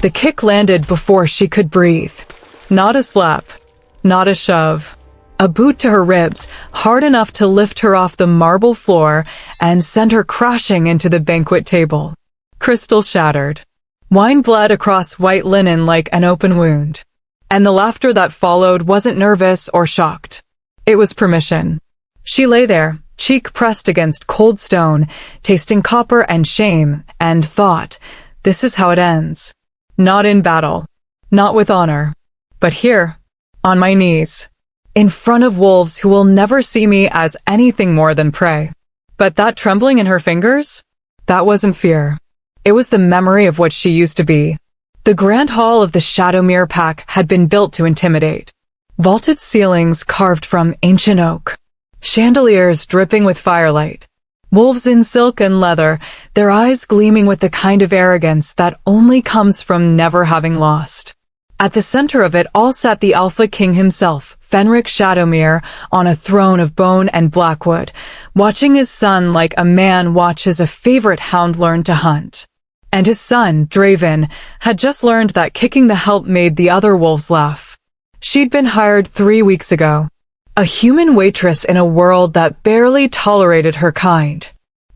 The kick landed before she could breathe. Not a slap, not a shove. A boot to her ribs, hard enough to lift her off the marble floor and send her crashing into the banquet table. Crystal shattered. Wine bled across white linen like an open wound. And the laughter that followed wasn't nervous or shocked. It was permission. She lay there, cheek pressed against cold stone, tasting copper and shame, and thought, this is how it ends. Not in battle. Not with honor. But here, on my knees. In front of wolves who will never see me as anything more than prey. But that trembling in her fingers? That wasn't fear. It was the memory of what she used to be. The grand hall of the Shadowmere Pack had been built to intimidate. Vaulted ceilings carved from ancient oak. Chandeliers dripping with firelight. Wolves in silk and leather, their eyes gleaming with the kind of arrogance that only comes from never having lost. At the center of it all sat the Alpha King himself, Fenric Shadowmere, on a throne of bone and blackwood, watching his son like a man watches a favorite hound learn to hunt. And his son, Draven, had just learned that kicking the help made the other wolves laugh. She'd been hired 3 weeks ago. A human waitress in a world that barely tolerated her kind.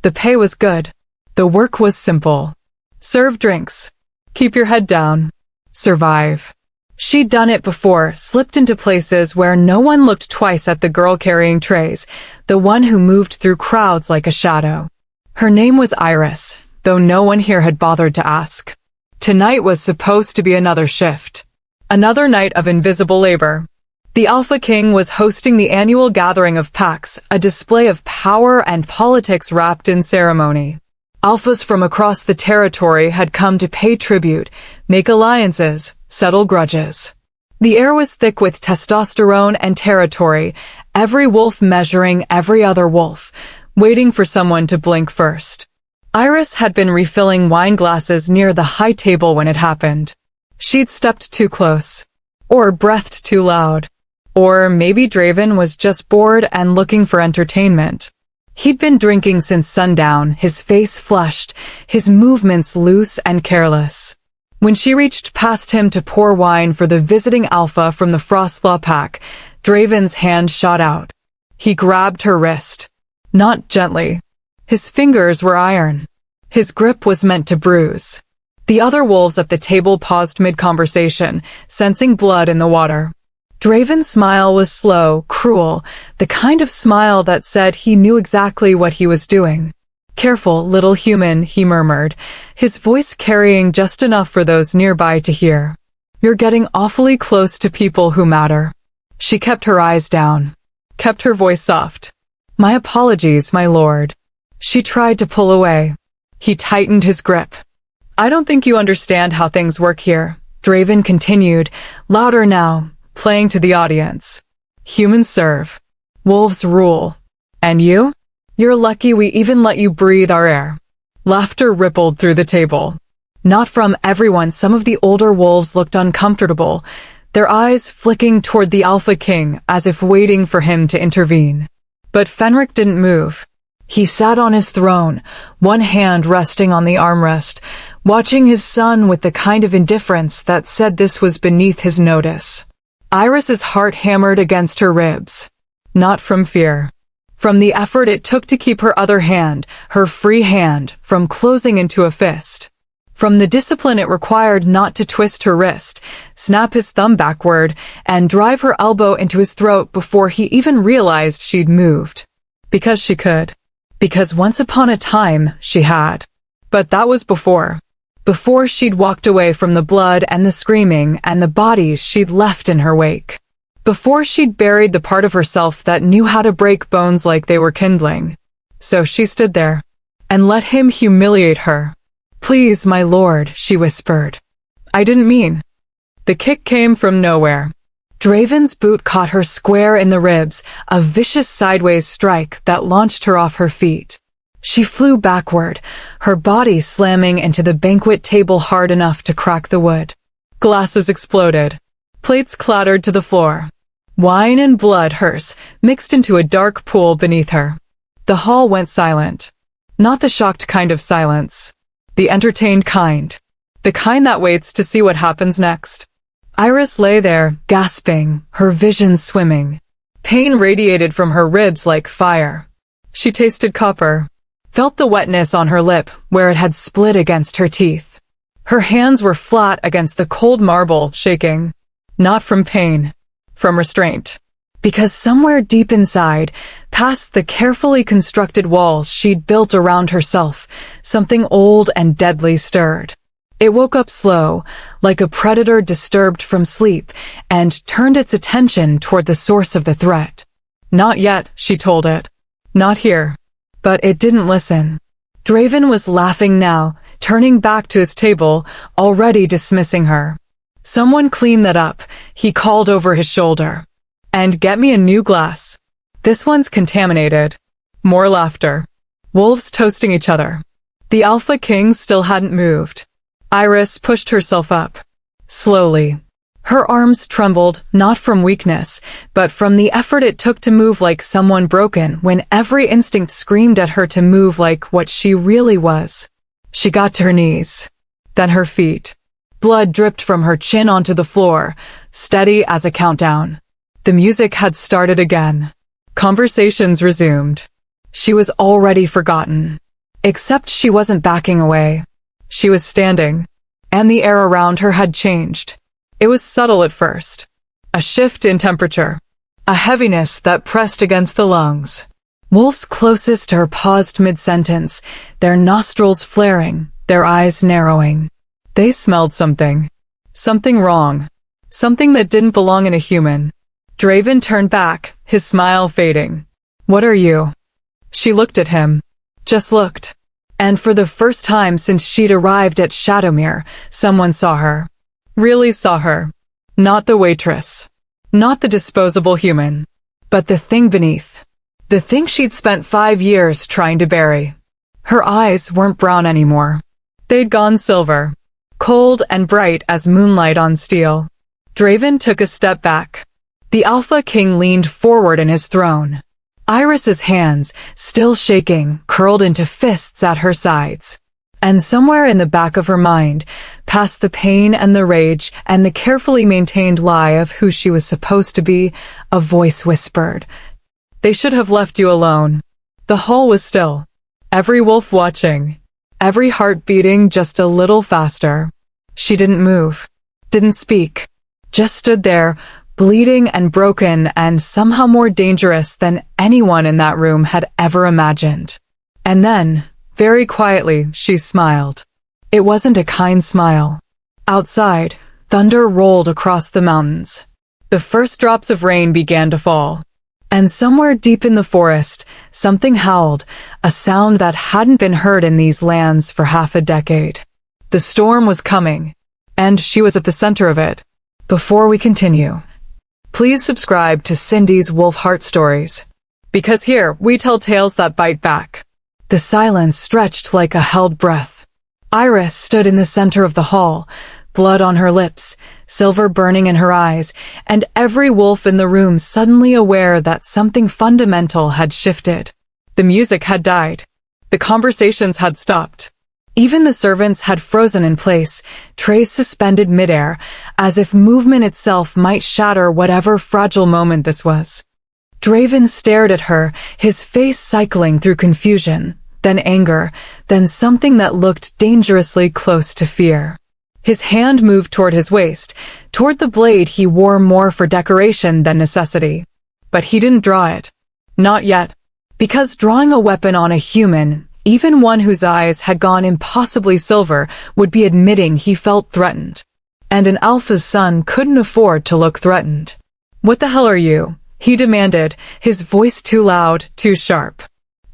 The pay was good. The work was simple. Serve drinks. Keep your head down. Survive. She'd done it before, slipped into places where no one looked twice at the girl carrying trays, the one who moved through crowds like a shadow. Her name was Iris, though no one here had bothered to ask. Tonight was supposed to be another shift. Another night of invisible labor. The Alpha King was hosting the annual gathering of packs, a display of power and politics wrapped in ceremony. Alphas from across the territory had come to pay tribute, make alliances, settle grudges. The air was thick with testosterone and territory, every wolf measuring every other wolf, waiting for someone to blink first. Iris had been refilling wine glasses near the high table when it happened. She'd stepped too close. Or breathed too loud. Or maybe Draven was just bored and looking for entertainment. He'd been drinking since sundown, his face flushed, his movements loose and careless. When she reached past him to pour wine for the visiting alpha from the Frostlaw pack, Draven's hand shot out. He grabbed her wrist. Not gently. His fingers were iron. His grip was meant to bruise. The other wolves at the table paused mid-conversation, sensing blood in the water. Draven's smile was slow, cruel, the kind of smile that said he knew exactly what he was doing. Careful, little human, he murmured, his voice carrying just enough for those nearby to hear. You're getting awfully close to people who matter. She kept her eyes down, kept her voice soft. My apologies, my lord. She tried to pull away. He tightened his grip. I don't think you understand how things work here, Draven continued, louder now, playing to the audience. Humans serve. Wolves rule. And you? You're lucky we even let you breathe our air. Laughter rippled through the table. Not from everyone, some of the older wolves looked uncomfortable, their eyes flicking toward the Alpha King as if waiting for him to intervene. But Fenric didn't move. He sat on his throne, one hand resting on the armrest, watching his son with the kind of indifference that said this was beneath his notice. Iris's heart hammered against her ribs. Not from fear. From the effort it took to keep her other hand, her free hand, from closing into a fist. From the discipline it required not to twist her wrist, snap his thumb backward, and drive her elbow into his throat before he even realized she'd moved. Because she could. Because once upon a time, she had. But that was before. Before she'd walked away from the blood and the screaming and the bodies she'd left in her wake. Before she'd buried the part of herself that knew how to break bones like they were kindling. So she stood there and let him humiliate her. Please, my lord, she whispered. I didn't mean. The kick came from nowhere. Draven's boot caught her square in the ribs, a vicious sideways strike that launched her off her feet. She flew backward, her body slamming into the banquet table hard enough to crack the wood. Glasses exploded. Plates clattered to the floor. Wine and blood, hers, mixed into a dark pool beneath her. The hall went silent. Not the shocked kind of silence. The entertained kind. the kind that waits to see what happens next. Iris lay there, gasping, her vision swimming. Pain radiated from her ribs like fire. She tasted copper, felt the wetness on her lip where it had split against her teeth. Her hands were flat against the cold marble, shaking. Not from pain, from restraint. Because somewhere deep inside, past the carefully constructed walls she'd built around herself, something old and deadly stirred. It woke up slow, like a predator disturbed from sleep, and turned its attention toward the source of the threat. Not yet, she told it. Not here. But it didn't listen. Draven was laughing now, turning back to his table, already dismissing her. Someone clean that up, he called over his shoulder. And get me a new glass. This one's contaminated. More laughter. Wolves toasting each other. The Alpha King still hadn't moved. Iris pushed herself up. Slowly. Her arms trembled, not from weakness, but from the effort it took to move like someone broken when every instinct screamed at her to move like what she really was. She got to her knees. Then her feet. Blood dripped from her chin onto the floor, steady as a countdown. The music had started again. Conversations resumed. She was already forgotten. Except she wasn't backing away. She was standing, and the air around her had changed. It was subtle at first. A shift in temperature. A heaviness that pressed against the lungs. Wolves closest to her paused mid-sentence, their nostrils flaring, their eyes narrowing. They smelled something. Something wrong. Something that didn't belong in a human. Draven turned back, his smile fading. What are you? She looked at him. Just looked. And for the first time since she'd arrived at Shadowmere, someone saw her. Really saw her. Not the waitress. Not the disposable human. But the thing beneath. The thing she'd spent 5 years trying to bury. Her eyes weren't brown anymore. They'd gone silver. Cold and bright as moonlight on steel. Draven took a step back. The Alpha King leaned forward in his throne. Iris's hands, still shaking, curled into fists at her sides. And somewhere in the back of her mind, past the pain and the rage and the carefully maintained lie of who she was supposed to be, a voice whispered, "They should have left you alone." The hall was still. Every wolf watching. Every heart beating just a little faster. She didn't move. Didn't speak. Just stood there, bleeding and broken and somehow more dangerous than anyone in that room had ever imagined. And then, very quietly, she smiled. It wasn't a kind smile. Outside, thunder rolled across the mountains. The first drops of rain began to fall. And somewhere deep in the forest, something howled, a sound that hadn't been heard in these lands for half a decade. The storm was coming, and she was at the center of it. Before we continue, please subscribe to Cindy's Wolfheart Stories, because here we tell tales that bite back. The silence stretched like a held breath. Iris stood in the center of the hall, blood on her lips, silver burning in her eyes, and every wolf in the room suddenly aware that something fundamental had shifted. The music had died. The conversations had stopped. Even the servants had frozen in place, trays suspended midair, as if movement itself might shatter whatever fragile moment this was. Draven stared at her, his face cycling through confusion, then anger, then something that looked dangerously close to fear. His hand moved toward his waist, toward the blade he wore more for decoration than necessity. But he didn't draw it. Not yet. Because drawing a weapon on a human, even one whose eyes had gone impossibly silver, would be admitting he felt threatened. And an Alpha's son couldn't afford to look threatened. "What the hell are you?" he demanded, his voice too loud, too sharp.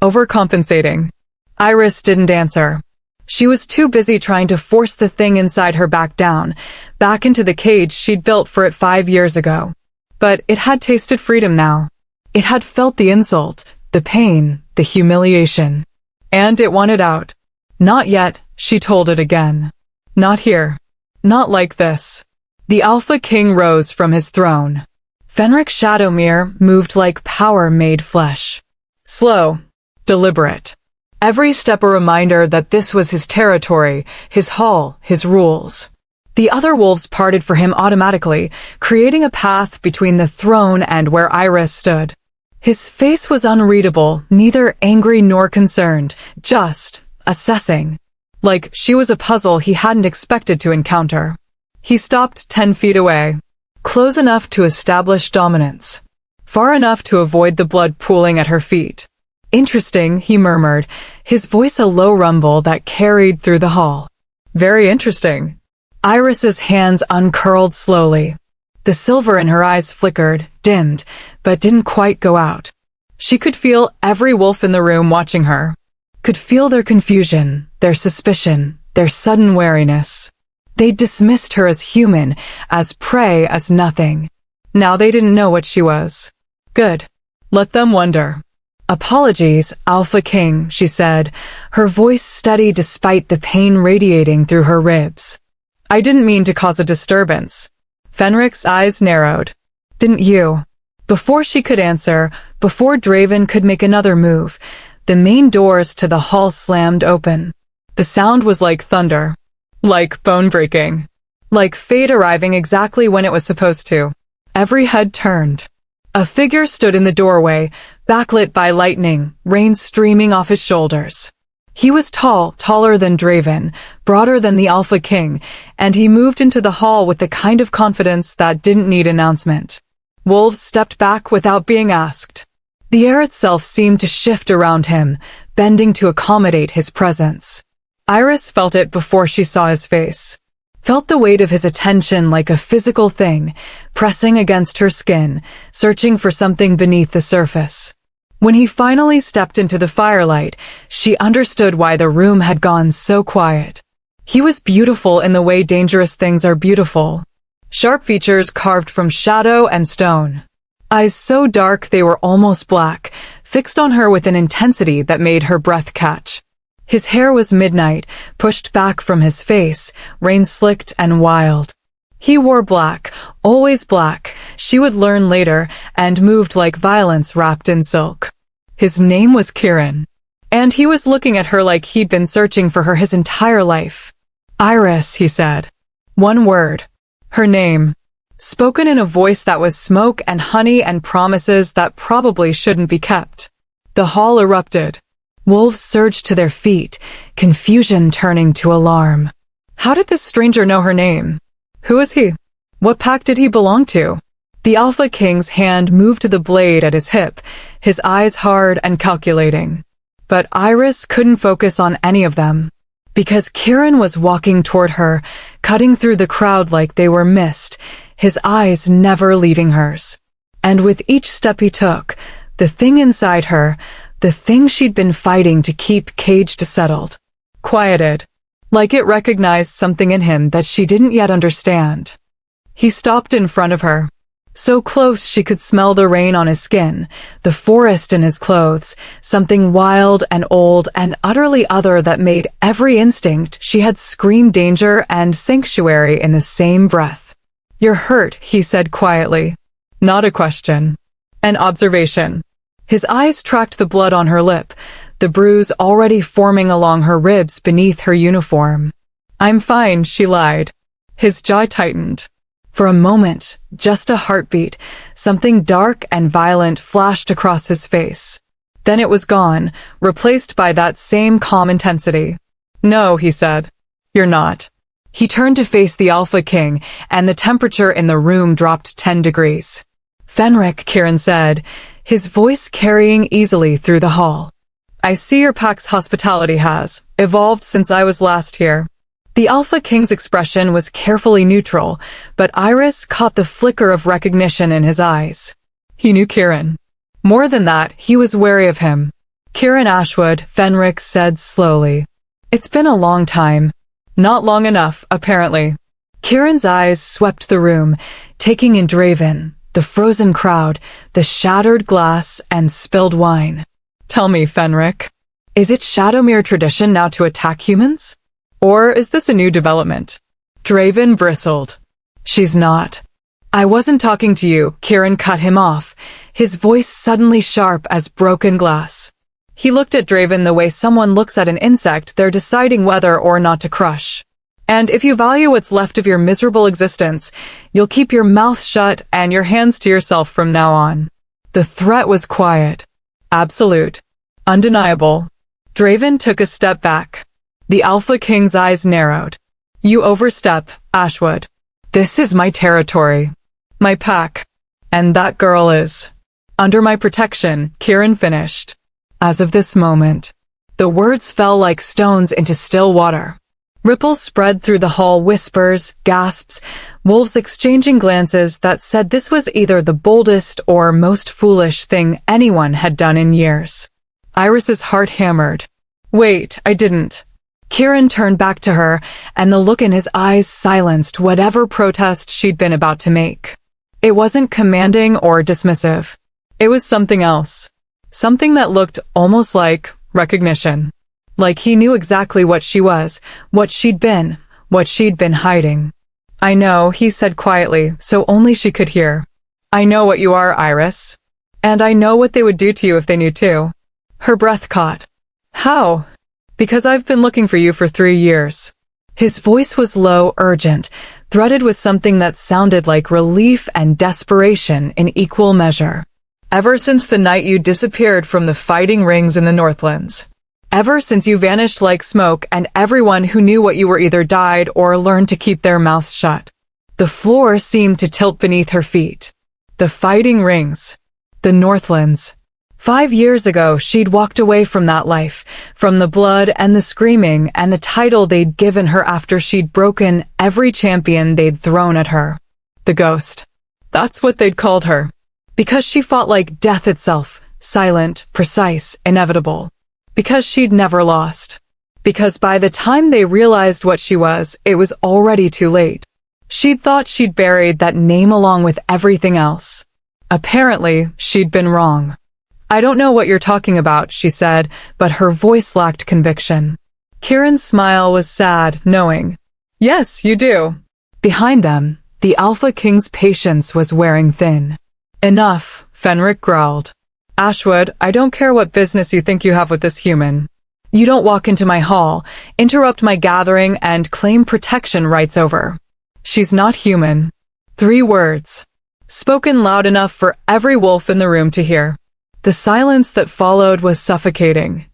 Overcompensating. Iris didn't answer. She was too busy trying to force the thing inside her back down, back into the cage she'd built for it 5 years ago. But it had tasted freedom now. It had felt the insult, the pain, the humiliation. And it wanted out. Not yet, she told it again. Not here. Not like this. The Alpha King rose from his throne. Fenric Shadowmere moved like power made flesh. Slow. Deliberate. Every step a reminder that this was his territory, his hall, his rules. The other wolves parted for him automatically, creating a path between the throne and where Iris stood. His face was unreadable, neither angry nor concerned, just assessing. Like she was a puzzle he hadn't expected to encounter. He stopped 10 feet away, close enough to establish dominance, far enough to avoid the blood pooling at her feet. Interesting, he murmured, his voice a low rumble that carried through the hall. Very interesting. Iris's hands uncurled slowly. The silver in her eyes flickered, dimmed, but didn't quite go out. She could feel every wolf in the room watching her. Could feel their confusion, their suspicion, their sudden wariness. They dismissed her as human, as prey, as nothing. Now they didn't know what she was. Good. Let them wonder. Apologies, Alpha King, she said, her voice steady despite the pain radiating through her ribs. I didn't mean to cause a disturbance. Fenric's eyes narrowed. Didn't you? Before she could answer, before Draven could make another move, the main doors to the hall slammed open. The sound was like thunder. Like bone-breaking. Like fate arriving exactly when it was supposed to. Every head turned. A figure stood in the doorway, backlit by lightning, rain streaming off his shoulders. He was tall, taller than Draven, broader than the Alpha King, and he moved into the hall with the kind of confidence that didn't need announcement. Wolves stepped back without being asked. The air itself seemed to shift around him, bending to accommodate his presence. Iris felt it before she saw his face. Felt the weight of his attention like a physical thing, pressing against her skin, searching for something beneath the surface. When he finally stepped into the firelight, she understood why the room had gone so quiet. He was beautiful in the way dangerous things are beautiful. Sharp features carved from shadow and stone. Eyes so dark they were almost black, fixed on her with an intensity that made her breath catch. His hair was midnight, pushed back from his face, rain-slicked and wild. He wore black, always black, she would learn later, and moved like violence wrapped in silk. His name was Kieran. And he was looking at her like he'd been searching for her his entire life. Iris, he said. One word. Her name. Spoken in a voice that was smoke and honey and promises that probably shouldn't be kept. The hall erupted. Wolves surged to their feet, confusion turning to alarm. How did this stranger know her name? Who is he? What pack did he belong to? The Alpha King's hand moved to the blade at his hip, his eyes hard and calculating. But Iris couldn't focus on any of them. Because Kieran was walking toward her, cutting through the crowd like they were mist, his eyes never leaving hers. And with each step he took, the thing inside her, the thing she'd been fighting to keep caged settled, quieted, like it recognized something in him that she didn't yet understand. He stopped in front of her, so close she could smell the rain on his skin, the forest in his clothes, something wild and old and utterly other that made every instinct she had screamed danger and sanctuary in the same breath. You're hurt, he said quietly. Not a question. An observation. His eyes tracked the blood on her lip, the bruise already forming along her ribs beneath her uniform. I'm fine, she lied. His jaw tightened. For a moment, just a heartbeat, something dark and violent flashed across his face. Then it was gone, replaced by that same calm intensity. No, he said. You're not. He turned to face the Alpha King, and the temperature in the room dropped 10 degrees. Fenric, Kieran said, his voice carrying easily through the hall. I see your pack's hospitality has evolved since I was last here. The Alpha King's expression was carefully neutral, but Iris caught the flicker of recognition in his eyes. He knew Kieran. More than that, he was wary of him. Kieran Ashwood, Fenric said slowly. It's been a long time. Not long enough, apparently. Kieran's eyes swept the room, taking in Draven, the frozen crowd, the shattered glass, and spilled wine. Tell me, Fenric, is it Shadowmere tradition now to attack humans? Or is this a new development? Draven bristled. She's not. I wasn't talking to you, Kieran cut him off, his voice suddenly sharp as broken glass. He looked at Draven the way someone looks at an insect they're deciding whether or not to crush. And if you value what's left of your miserable existence, you'll keep your mouth shut and your hands to yourself from now on. The threat was quiet. Absolute. Undeniable. Draven took a step back. The Alpha King's eyes narrowed. You overstep, Ashwood. This is my territory. My pack. And that girl is under my protection, Kieran finished. As of this moment, the words fell like stones into still water. Ripples spread through the hall, whispers, gasps, wolves exchanging glances that said this was either the boldest or most foolish thing anyone had done in years. Iris's heart hammered. Wait, I didn't. Kieran turned back to her, and the look in his eyes silenced whatever protest she'd been about to make. It wasn't commanding or dismissive. It was something else. Something that looked almost like recognition. Like he knew exactly what she was, what she'd been hiding. I know, he said quietly, so only she could hear. I know what you are, Iris. And I know what they would do to you if they knew too. Her breath caught. How? Because I've been looking for you for 3 years. His voice was low, urgent, threaded with something that sounded like relief and desperation in equal measure. Ever since the night you disappeared from the fighting rings in the Northlands. Ever since you vanished like smoke and everyone who knew what you were either died or learned to keep their mouths shut. The floor seemed to tilt beneath her feet. The fighting rings. The Northlands. 5 years ago, she'd walked away from that life, from the blood and the screaming and the title they'd given her after she'd broken every champion they'd thrown at her. The ghost. That's what they'd called her. Because she fought like death itself, silent, precise, inevitable. Because she'd never lost. Because by the time they realized what she was, it was already too late. She'd thought she'd buried that name along with everything else. Apparently, she'd been wrong. I don't know what you're talking about, she said, but her voice lacked conviction. Kieran's smile was sad, knowing. Yes, you do. Behind them, the Alpha King's patience was wearing thin. Enough, Fenric growled. Ashwood, I don't care what business you think you have with this human. You don't walk into my hall, interrupt my gathering, and claim protection rights over. She's not human. 3 words. Spoken loud enough for every wolf in the room to hear. The silence that followed was suffocating.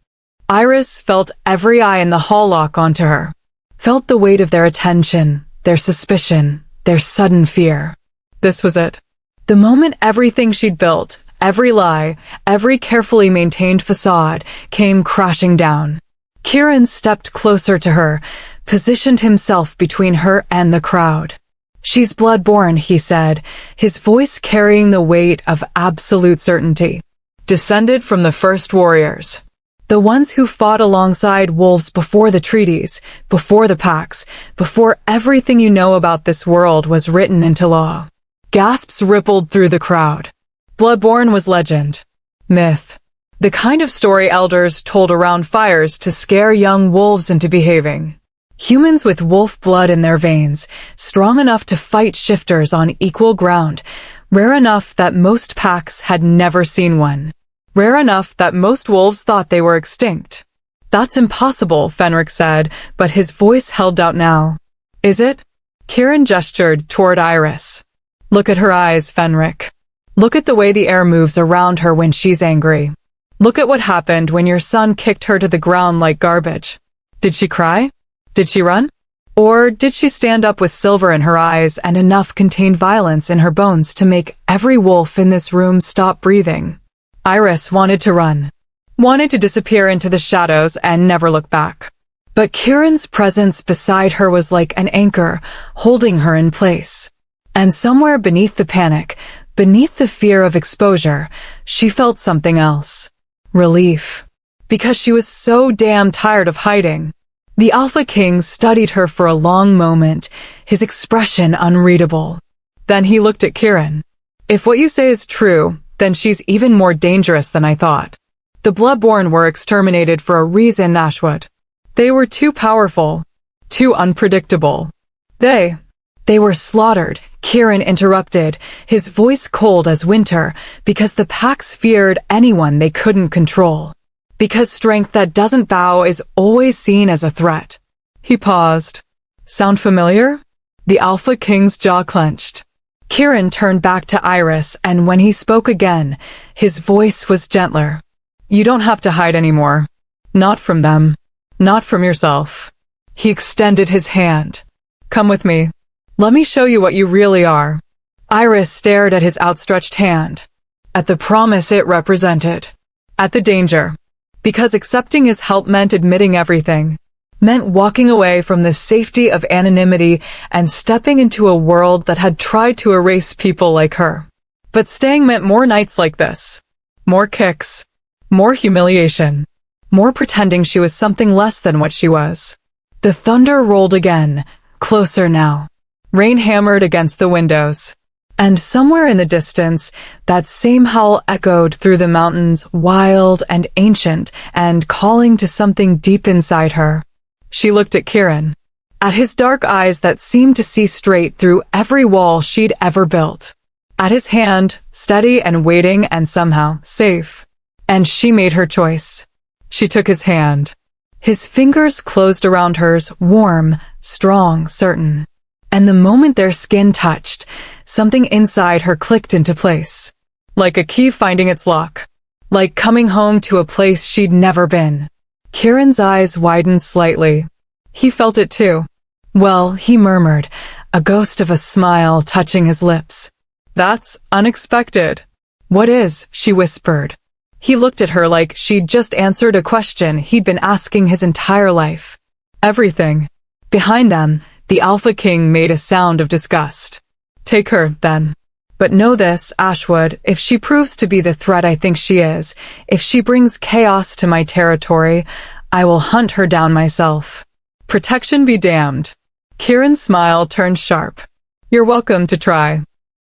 Iris felt every eye in the hall lock onto her. Felt the weight of their attention, their suspicion, their sudden fear. This was it. The moment everything she'd built, every lie, every carefully maintained facade, came crashing down. Kieran stepped closer to her, positioned himself between her and the crowd. She's blood-born, he said, his voice carrying the weight of absolute certainty. Descended from the first warriors. The ones who fought alongside wolves before the treaties, before the pacts, before everything you know about this world was written into law. Gasps rippled through the crowd. Bloodborne was legend. Myth. The kind of story elders told around fires to scare young wolves into behaving. Humans with wolf blood in their veins, strong enough to fight shifters on equal ground, rare enough that most packs had never seen one. Rare enough that most wolves thought they were extinct. That's impossible, Fenric said, but his voice held out now. Is it? Kieran gestured toward Iris. Look at her eyes, Fenric. Look at the way the air moves around her when she's angry. Look at what happened when your son kicked her to the ground like garbage. Did she cry? Did she run? Or did she stand up with silver in her eyes and enough contained violence in her bones to make every wolf in this room stop breathing? Iris wanted to run. Wanted to disappear into the shadows and never look back. But Kieran's presence beside her was like an anchor, holding her in place. And somewhere beneath the panic, beneath the fear of exposure, she felt something else. Relief. Because she was so damn tired of hiding. The Alpha King studied her for a long moment, his expression unreadable. Then he looked at Kieran. If what you say is true, then she's even more dangerous than I thought. The Bloodborne were exterminated for a reason, Ashwood. They were too powerful. Too unpredictable. They were slaughtered, Kieran interrupted, his voice cold as winter, because the packs feared anyone they couldn't control. Because strength that doesn't bow is always seen as a threat. He paused. Sound familiar? The Alpha King's jaw clenched. Kieran turned back to Iris, and when he spoke again, his voice was gentler. You don't have to hide anymore. Not from them. Not from yourself. He extended his hand. Come with me. Let me show you what you really are. Iris stared at his outstretched hand. At the promise it represented. At the danger. Because accepting his help meant admitting everything. Meant walking away from the safety of anonymity and stepping into a world that had tried to erase people like her. But staying meant more nights like this. More kicks. More humiliation. More pretending she was something less than what she was. The thunder rolled again, closer now. Rain hammered against the windows. And somewhere in the distance, that same howl echoed through the mountains, wild and ancient, and calling to something deep inside her. She looked at Kieran. At his dark eyes that seemed to see straight through every wall she'd ever built. At his hand, steady and waiting and somehow safe. And she made her choice. She took his hand. His fingers closed around hers, warm, strong, certain. And the moment their skin touched, something inside her clicked into place. Like a key finding its lock. Like coming home to a place she'd never been. Kieran's eyes widened slightly. He felt it too. Well, he murmured, a ghost of a smile touching his lips. That's unexpected. What is? She whispered. He looked at her like she'd just answered a question he'd been asking his entire life. Everything. Behind them, the Alpha King made a sound of disgust. Take her, then. But know this, Ashwood, if she proves to be the threat I think she is, if she brings chaos to my territory, I will hunt her down myself. Protection be damned. Kieran's smile turned sharp. You're welcome to try.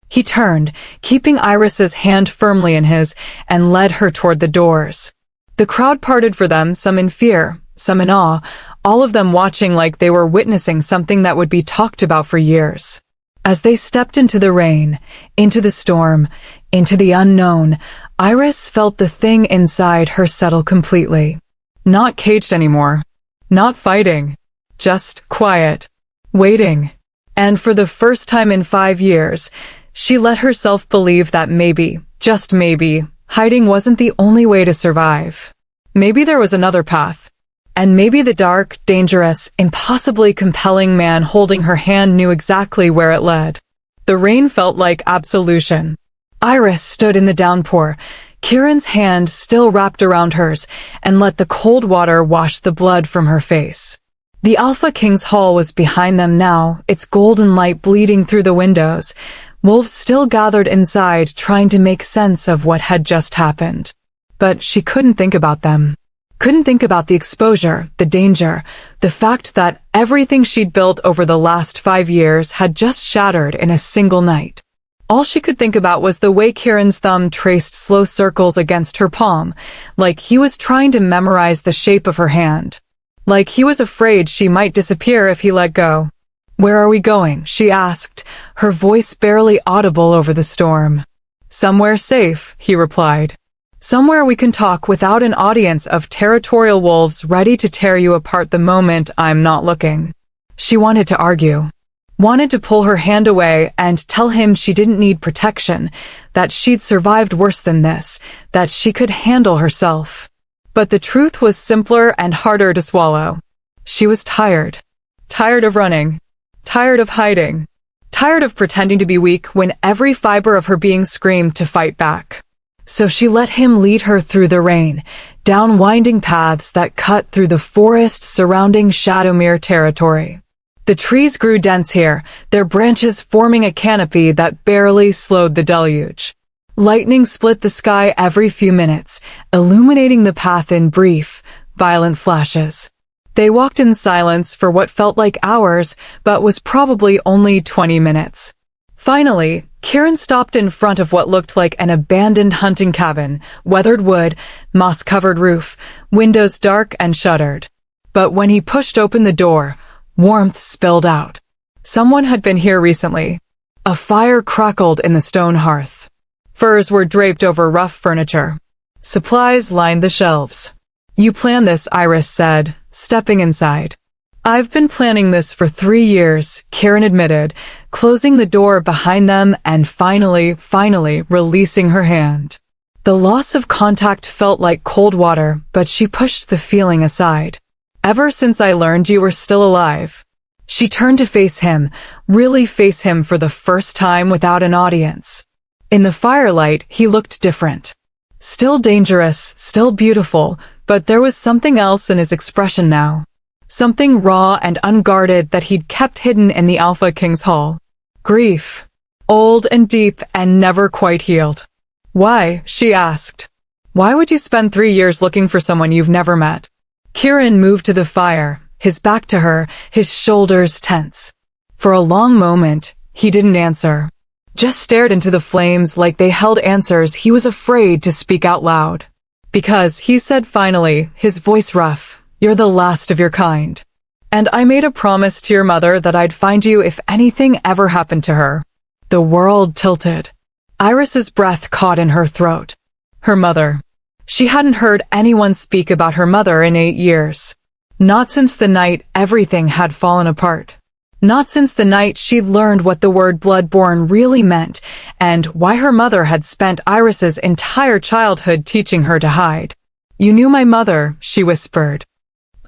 He turned, keeping Iris's hand firmly in his, and led her toward the doors. The crowd parted for them, some in fear, some in awe, all of them watching like they were witnessing something that would be talked about for years. As they stepped into the rain, into the storm, into the unknown, Iris felt the thing inside her settle completely. Not caged anymore. Not fighting. Just quiet. Waiting. And for the first time in 5 years, she let herself believe that maybe, just maybe, hiding wasn't the only way to survive. Maybe there was another path. And maybe the dark, dangerous, impossibly compelling man holding her hand knew exactly where it led. The rain felt like absolution. Iris stood in the downpour, Kieran's hand still wrapped around hers, and let the cold water wash the blood from her face. The Alpha King's hall was behind them now, its golden light bleeding through the windows. Wolves still gathered inside, trying to make sense of what had just happened. But she couldn't think about them. Couldn't think about the exposure, the danger, the fact that everything she'd built over the last 5 years had just shattered in a single night. All she could think about was the way Kieran's thumb traced slow circles against her palm, like he was trying to memorize the shape of her hand. Like he was afraid she might disappear if he let go. Where are we going? She asked, her voice barely audible over the storm. Somewhere safe, he replied. Somewhere we can talk without an audience of territorial wolves ready to tear you apart the moment I'm not looking. She wanted to argue. Wanted to pull her hand away and tell him she didn't need protection, that she'd survived worse than this, that she could handle herself. But the truth was simpler and harder to swallow. She was tired. Tired of running. Tired of hiding. Tired of pretending to be weak when every fiber of her being screamed to fight back. So she let him lead her through the rain, down winding paths that cut through the forest surrounding Shadowmere territory. The trees grew dense here, their branches forming a canopy that barely slowed the deluge. Lightning split the sky every few minutes, illuminating the path in brief, violent flashes. They walked in silence for what felt like hours, but was probably only 20 minutes. Finally, Kieran stopped in front of what looked like an abandoned hunting cabin, weathered wood, moss-covered roof, windows dark and shuttered. But when he pushed open the door, warmth spilled out. Someone had been here recently. A fire crackled in the stone hearth. Furs were draped over rough furniture. Supplies lined the shelves. You planned this, Iris said, stepping inside. I've been planning this for 3 years, Karen admitted, closing the door behind them and finally releasing her hand. The loss of contact felt like cold water, but she pushed the feeling aside. Ever since I learned you were still alive. She turned to face him, really face him for the first time without an audience. In the firelight, he looked different. Still dangerous, still beautiful, but there was something else in his expression now. Something raw and unguarded that he'd kept hidden in the Alpha King's Hall. Grief. Old and deep and never quite healed. Why? She asked. Why would you spend 3 years looking for someone you've never met? Kieran moved to the fire, his back to her, his shoulders tense. For a long moment, he didn't answer. Just stared into the flames like they held answers he was afraid to speak out loud. Because, he said finally, his voice rough, you're the last of your kind. And I made a promise to your mother that I'd find you if anything ever happened to her. The world tilted. Iris's breath caught in her throat. Her mother. She hadn't heard anyone speak about her mother in 8 years. Not since the night everything had fallen apart. Not since the night she'd learned what the word bloodborne really meant and why her mother had spent Iris's entire childhood teaching her to hide. You knew my mother, she whispered.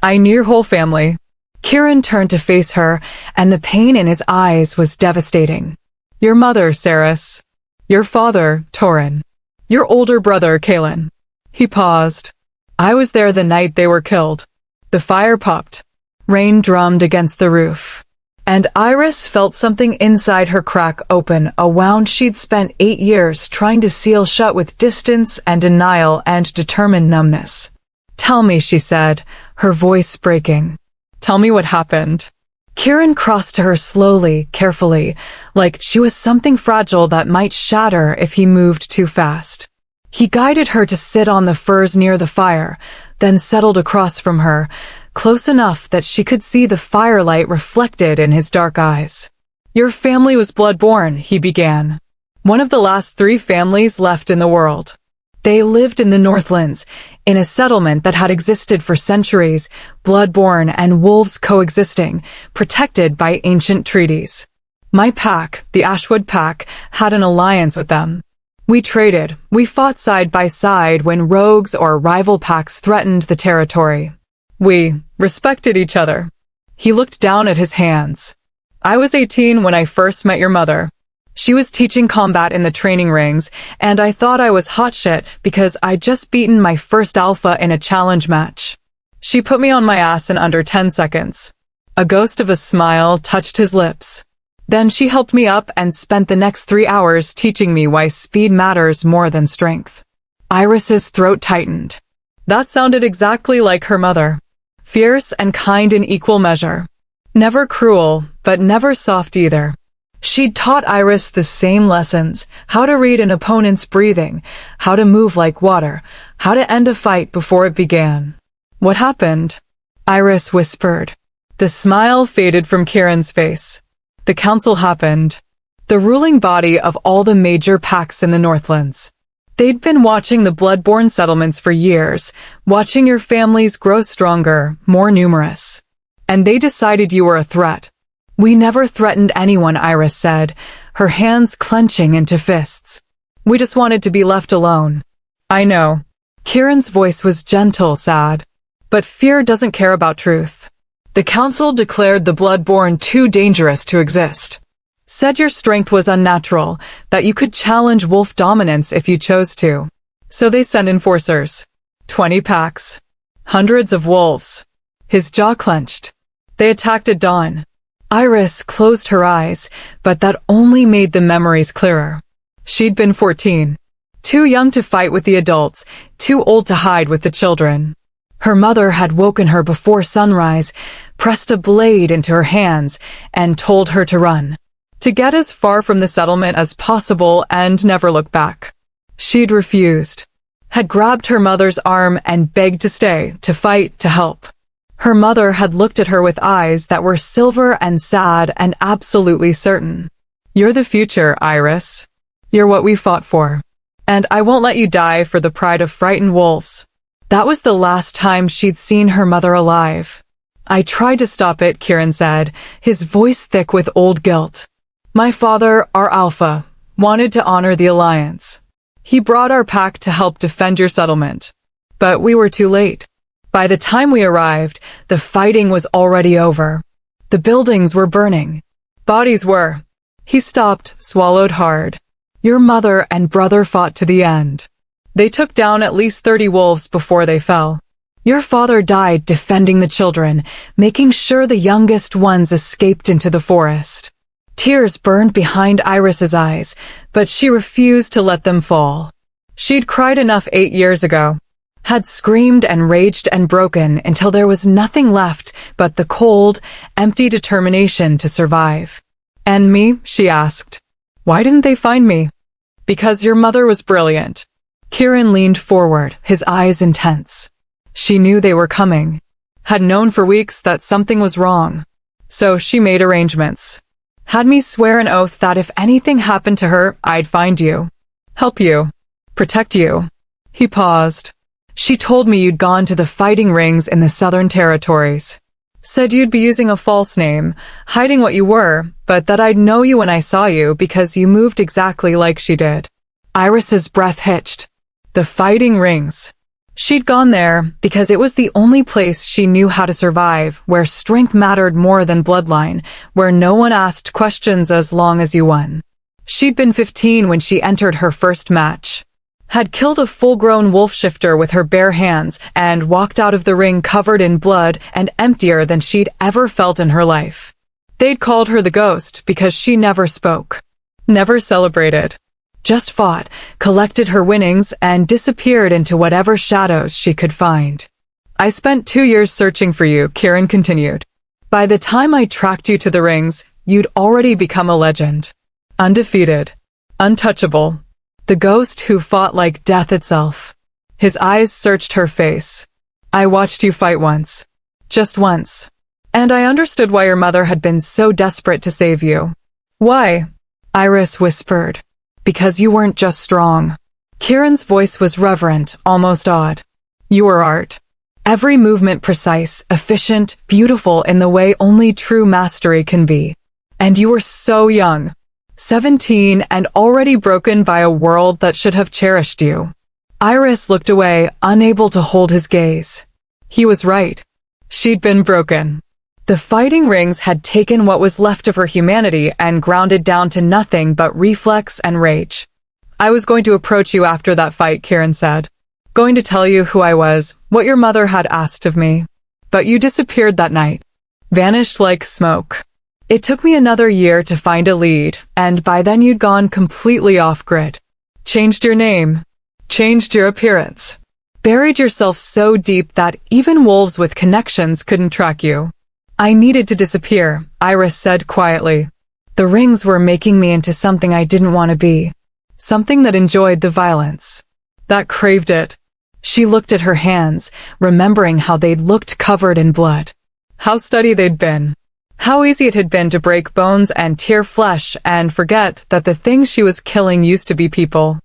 I knew your whole family. Kieran turned to face her, and the pain in his eyes was devastating. Your mother, Saris. Your father, Torin. Your older brother, Kalen. He paused. I was there the night they were killed. The fire popped. Rain drummed against the roof. And Iris felt something inside her crack open, a wound she'd spent 8 years trying to seal shut with distance and denial and determined numbness. Tell me, she said, her voice breaking. Tell me what happened. Kieran crossed to her slowly, carefully, like she was something fragile that might shatter if he moved too fast. He guided her to sit on the furs near the fire, then settled across from her, close enough that she could see the firelight reflected in his dark eyes. Your family was bloodborne, he began. One of the last 3 families left in the world. They lived in the Northlands, in a settlement that had existed for centuries, bloodborne and wolves coexisting, protected by ancient treaties. My pack, the Ashwood Pack, had an alliance with them. We traded, we fought side by side when rogues or rival packs threatened the territory. We respected each other. He looked down at his hands. I was 18 when I first met your mother. She was teaching combat in the training rings, and I thought I was hot shit because I'd just beaten my first alpha in a challenge match. She put me on my ass in under 10 seconds. A ghost of a smile touched his lips. Then she helped me up and spent the next 3 hours teaching me why speed matters more than strength. Iris's throat tightened. That sounded exactly like her mother. Fierce and kind in equal measure. Never cruel, but never soft either. She'd taught Iris the same lessons, how to read an opponent's breathing, how to move like water, how to end a fight before it began. What happened? Iris whispered. The smile faded from Kieran's face. The council happened. The ruling body of all the major packs in the Northlands. They'd been watching the bloodborne settlements for years, watching your families grow stronger, more numerous. And they decided you were a threat. We never threatened anyone, Iris said, her hands clenching into fists. We just wanted to be left alone. I know. Kieran's voice was gentle, sad. But fear doesn't care about truth. The council declared the bloodborne too dangerous to exist. Said your strength was unnatural, that you could challenge wolf dominance if you chose to. So they sent enforcers. 20 packs. Hundreds of wolves. His jaw clenched. They attacked at dawn. Iris closed her eyes, but that only made the memories clearer. She'd been 14. Too young to fight with the adults, too old to hide with the children. Her mother had woken her before sunrise, pressed a blade into her hands, and told her to run. To get as far from the settlement as possible and never look back. She'd refused. Had grabbed her mother's arm and begged to stay, to fight, to help. Her mother had looked at her with eyes that were silver and sad and absolutely certain. You're the future, Iris. You're what we fought for. And I won't let you die for the pride of frightened wolves. That was the last time she'd seen her mother alive. I tried to stop it, Kieran said, his voice thick with old guilt. My father, our alpha, wanted to honor the alliance. He brought our pack to help defend your settlement. But we were too late. By the time we arrived, the fighting was already over. The buildings were burning. Bodies were. He stopped, swallowed hard. Your mother and brother fought to the end. They took down at least 30 wolves before they fell. Your father died defending the children, making sure the youngest ones escaped into the forest. Tears burned behind Iris's eyes, but she refused to let them fall. She'd cried enough 8 years ago, had screamed and raged and broken until there was nothing left but the cold, empty determination to survive. And me? She asked. Why didn't they find me? Because your mother was brilliant. Kieran leaned forward, his eyes intense. She knew they were coming, had known for weeks that something was wrong. So she made arrangements. Had me swear an oath that if anything happened to her, I'd find you. Help you. Protect you. He paused. She told me you'd gone to the fighting rings in the Southern Territories. Said you'd be using a false name, hiding what you were, but that I'd know you when I saw you because you moved exactly like she did. Iris's breath hitched. The fighting rings. She'd gone there because it was the only place she knew how to survive, where strength mattered more than bloodline, where no one asked questions as long as you won. She'd been 15 when she entered her first match. Had killed a full-grown wolf shifter with her bare hands and walked out of the ring covered in blood and emptier than she'd ever felt in her life. They'd called her the ghost because she never spoke, never celebrated. Just fought, collected her winnings, and disappeared into whatever shadows she could find. I spent 2 years searching for you, Kieran continued. By the time I tracked you to the rings, you'd already become a legend. Undefeated. Untouchable. The ghost who fought like death itself. His eyes searched her face. I watched you fight once. Just once. And I understood why your mother had been so desperate to save you. Why? Iris whispered. Because you weren't just strong. Kieran's voice was reverent, almost odd. You were art. Every movement precise, efficient, beautiful in the way only true mastery can be. And you were so young. 17 and already broken by a world that should have cherished you. Iris looked away, unable to hold his gaze. He was right. She'd been broken. The fighting rings had taken what was left of her humanity and ground it down to nothing but reflex and rage. I was going to approach you after that fight, Kieran said. Going to tell you who I was, what your mother had asked of me. But you disappeared that night. Vanished like smoke. It took me another year to find a lead, and by then you'd gone completely off-grid. Changed your name. Changed your appearance. Buried yourself so deep that even wolves with connections couldn't track you. I needed to disappear, Iris said quietly. The rings were making me into something I didn't want to be. Something that enjoyed the violence. That craved it. She looked at her hands, remembering how they'd looked covered in blood. How steady they'd been. How easy it had been to break bones and tear flesh and forget that the things she was killing used to be people.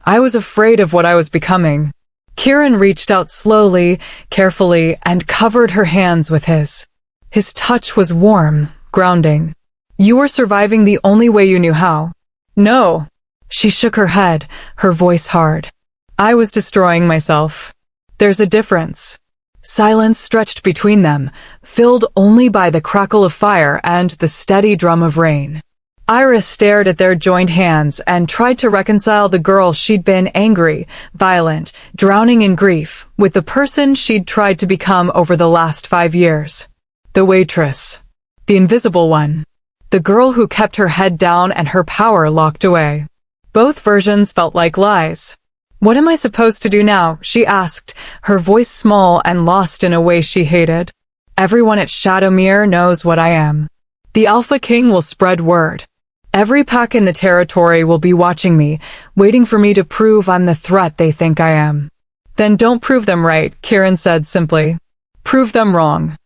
I was afraid of what I was becoming. Kieran reached out slowly, carefully, and covered her hands with his. His touch was warm, grounding. You were surviving the only way you knew how. No. She shook her head, her voice hard. I was destroying myself. There's a difference. Silence stretched between them, filled only by the crackle of fire and the steady drum of rain. Iris stared at their joined hands and tried to reconcile the girl she'd been angry, violent, drowning in grief, with the person she'd tried to become over the last 5 years. The waitress. The invisible one. The girl who kept her head down and her power locked away. Both versions felt like lies. What am I supposed to do now? She asked, her voice small and lost in a way she hated. Everyone at Shadowmere knows what I am. The Alpha King will spread word. Every pack in the territory will be watching me, waiting for me to prove I'm the threat they think I am. Then don't prove them right, Kieran said simply. Prove them wrong.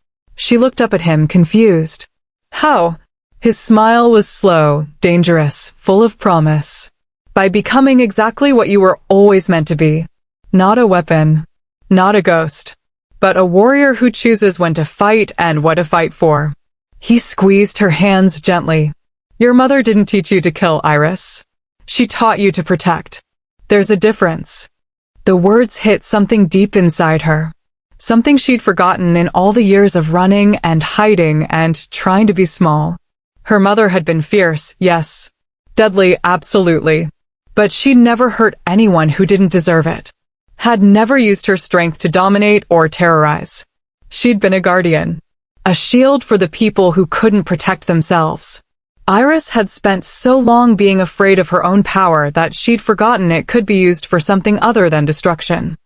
She looked up at him, confused. How? His smile was slow, dangerous, full of promise. By becoming exactly what you were always meant to be. Not a weapon. Not a ghost, but a warrior who chooses when to fight and what to fight for. He squeezed her hands gently. Your mother didn't teach you to kill, Iris. She taught you to protect. There's a difference. The words hit something deep inside her. Something she'd forgotten in all the years of running and hiding and trying to be small. Her mother had been fierce, yes. Deadly, absolutely. But she'd never hurt anyone who didn't deserve it. Had never used her strength to dominate or terrorize. She'd been a guardian. A shield for the people who couldn't protect themselves. Iris had spent so long being afraid of her own power that she'd forgotten it could be used for something other than destruction.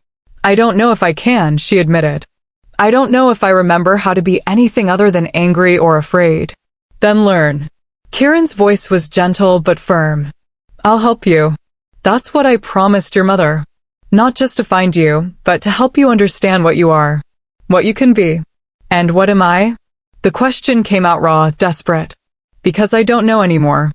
I don't know if I can, she admitted. I don't know if I remember how to be anything other than angry or afraid. Then learn. Kieran's voice was gentle but firm. I'll help you. That's what I promised your mother. Not just to find you, but to help you understand what you are. What you can be. And what am I? The question came out raw, desperate. Because I don't know anymore.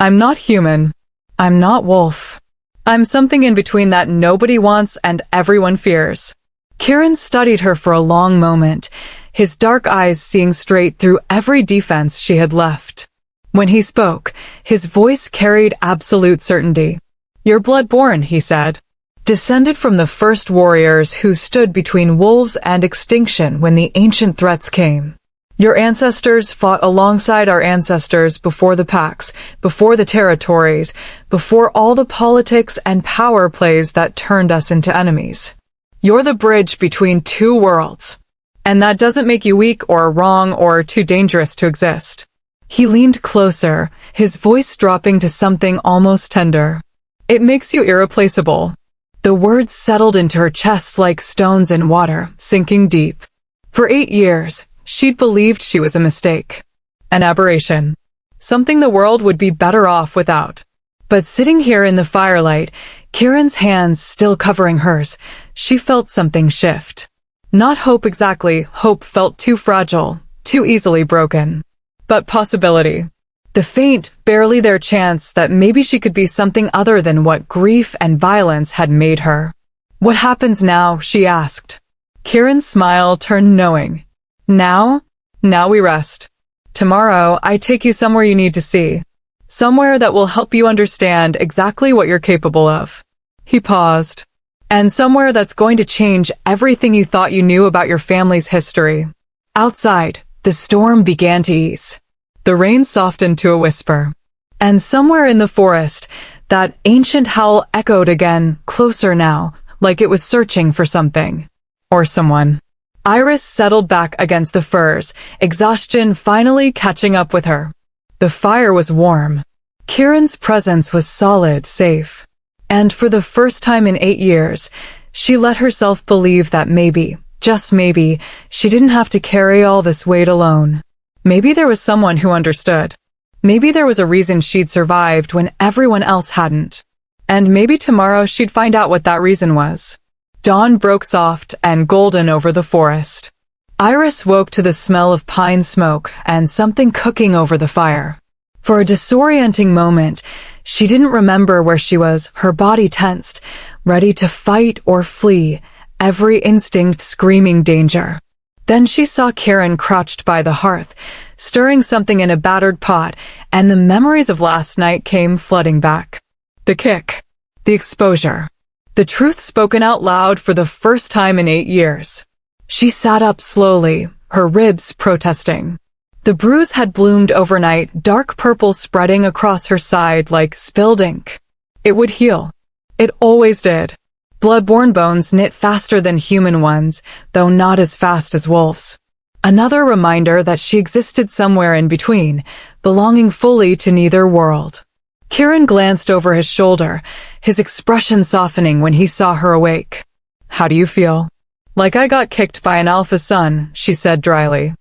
I'm not human. I'm not wolf. I'm something in between that nobody wants and everyone fears. Kieran studied her for a long moment, his dark eyes seeing straight through every defense she had left. When he spoke, his voice carried absolute certainty. You're blood-born, he said. Descended from the first warriors who stood between wolves and extinction when the ancient threats came. Your ancestors fought alongside our ancestors before the packs, before the territories, before all the politics and power plays that turned us into enemies. You're the bridge between two worlds. And that doesn't make you weak or wrong or too dangerous to exist. He leaned closer, his voice dropping to something almost tender. It makes you irreplaceable. The words settled into her chest like stones in water, sinking deep. For 8 years, she'd believed she was a mistake. An aberration. Something the world would be better off without. But sitting here in the firelight, Kieran's hands still covering hers, she felt something shift. Not hope exactly, hope felt too fragile, too easily broken. But possibility. The faint, barely there chance that maybe she could be something other than what grief and violence had made her. What happens now, she asked. Kieran's smile turned knowing. Now we rest. Tomorrow, I take you somewhere you need to see. Somewhere that will help you understand exactly what you're capable of. He paused. And somewhere that's going to change everything you thought you knew about your family's history. Outside, the storm began to ease. The rain softened to a whisper. And somewhere in the forest, that ancient howl echoed again, closer now, like it was searching for something. Or someone. Iris settled back against the firs, exhaustion finally catching up with her. The fire was warm. Kieran's presence was solid, safe. And for the first time in 8 years, she let herself believe that maybe, just maybe, she didn't have to carry all this weight alone. Maybe there was someone who understood. Maybe there was a reason she'd survived when everyone else hadn't. And maybe tomorrow she'd find out what that reason was. Dawn broke soft and golden over the forest. Iris woke to the smell of pine smoke and something cooking over the fire. For a disorienting moment, she didn't remember where she was, her body tensed, ready to fight or flee, every instinct screaming danger. Then she saw Kieran crouched by the hearth, stirring something in a battered pot, and the memories of last night came flooding back. The kick. The exposure. The truth spoken out loud for the first time in 8 years. She sat up slowly, her ribs protesting. The bruise had bloomed overnight, dark purple spreading across her side like spilled ink. It would heal. It always did. Blood-borne bones knit faster than human ones, though not as fast as wolves. Another reminder that she existed somewhere in between, belonging fully to neither world. Kieran glanced over his shoulder, his expression softening when he saw her awake. How do you feel? Like I got kicked by an alpha sun, she said dryly.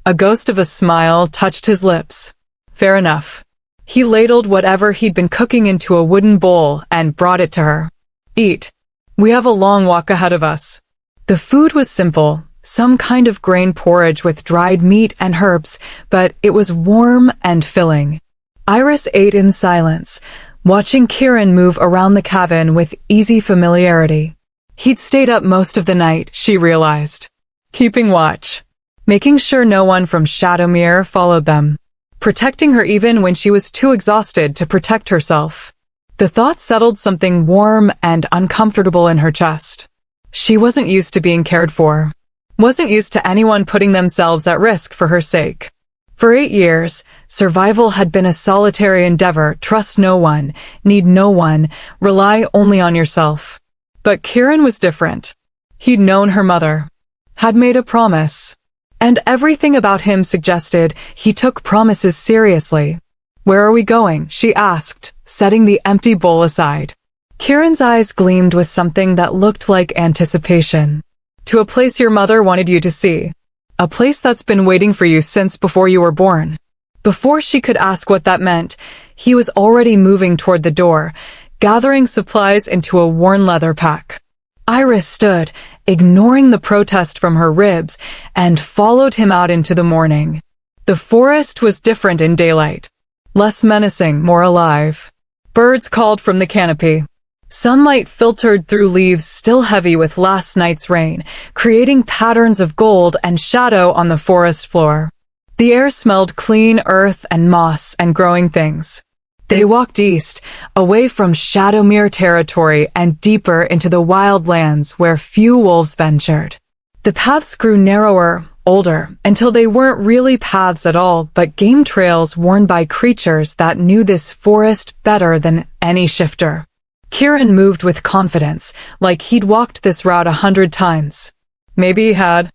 A ghost of a smile touched his lips. Fair enough. He ladled whatever he'd been cooking into a wooden bowl and brought it to her. Eat. We have a long walk ahead of us. The food was simple, some kind of grain porridge with dried meat and herbs, but it was warm and filling. Iris ate in silence, watching Kieran move around the cabin with easy familiarity. He'd stayed up most of the night, she realized, keeping watch, making sure no one from Shadowmere followed them, protecting her even when she was too exhausted to protect herself. The thought settled something warm and uncomfortable in her chest. She wasn't used to being cared for, wasn't used to anyone putting themselves at risk for her sake. For 8 years, survival had been a solitary endeavor. Trust no one, need no one, rely only on yourself. But Kieran was different. He'd known her mother, had made a promise, and everything about him suggested he took promises seriously. "Where are we going?" she asked, setting the empty bowl aside. Kieran's eyes gleamed with something that looked like anticipation. "To a place your mother wanted you to see. A place that's been waiting for you since before you were born." Before she could ask what that meant, he was already moving toward the door, gathering supplies into a worn leather pack. Iris stood, ignoring the protest from her ribs, and followed him out into the morning. The forest was different in daylight. Less menacing, more alive. Birds called from the canopy. Sunlight filtered through leaves still heavy with last night's rain, creating patterns of gold and shadow on the forest floor. The air smelled clean earth and moss and growing things. They walked east, away from Shadowmere territory and deeper into the wild lands where few wolves ventured. The paths grew narrower, older, until they weren't really paths at all, but game trails worn by creatures that knew this forest better than any shifter. Kieran moved with confidence, like he'd walked this route 100 times. Maybe he had.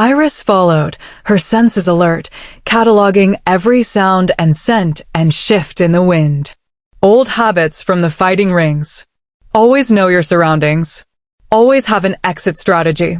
Iris followed, her senses alert, cataloging every sound and scent and shift in the wind. Old habits from the fighting rings. Always know your surroundings. Always have an exit strategy.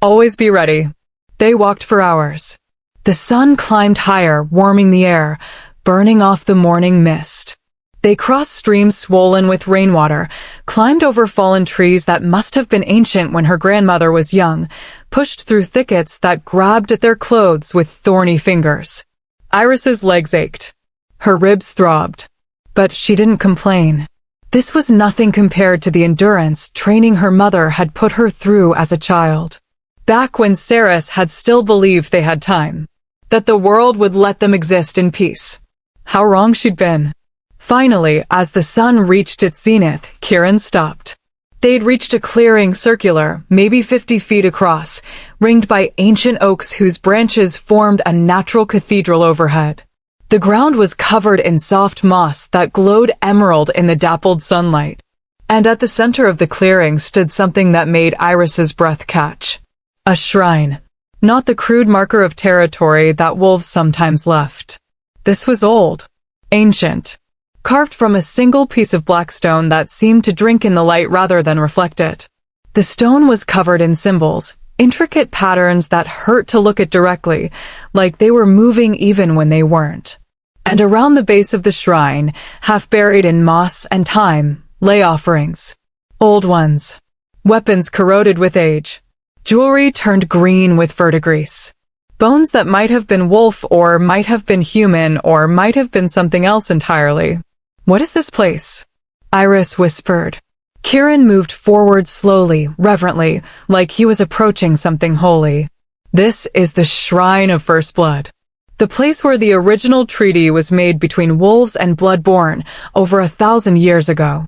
Always be ready. They walked for hours. The sun climbed higher, warming the air, burning off the morning mist. They crossed streams swollen with rainwater, climbed over fallen trees that must have been ancient when her grandmother was young, pushed through thickets that grabbed at their clothes with thorny fingers. Iris's legs ached. Her ribs throbbed. But she didn't complain. This was nothing compared to the endurance training her mother had put her through as a child. Back when Saris had still believed they had time, that the world would let them exist in peace. How wrong she'd been. Finally, as the sun reached its zenith, Kieran stopped. They'd reached a clearing circular, maybe 50 feet across, ringed by ancient oaks whose branches formed a natural cathedral overhead. The ground was covered in soft moss that glowed emerald in the dappled sunlight. And at the center of the clearing stood something that made Iris's breath catch. A shrine. Not the crude marker of territory that wolves sometimes left. This was old. Ancient. Carved from a single piece of black stone that seemed to drink in the light rather than reflect it. The stone was covered in symbols, intricate patterns that hurt to look at directly, like they were moving even when they weren't. And around the base of the shrine, half buried in moss and time, lay offerings. Old ones. Weapons corroded with age. Jewelry turned green with verdigris. Bones that might have been wolf or might have been human or might have been something else entirely. "What is this place?" Iris whispered. Kieran moved forward slowly, reverently, like he was approaching something holy. "This is the Shrine of First Blood. The place where the original treaty was made between wolves and Bloodborne over 1,000 years ago."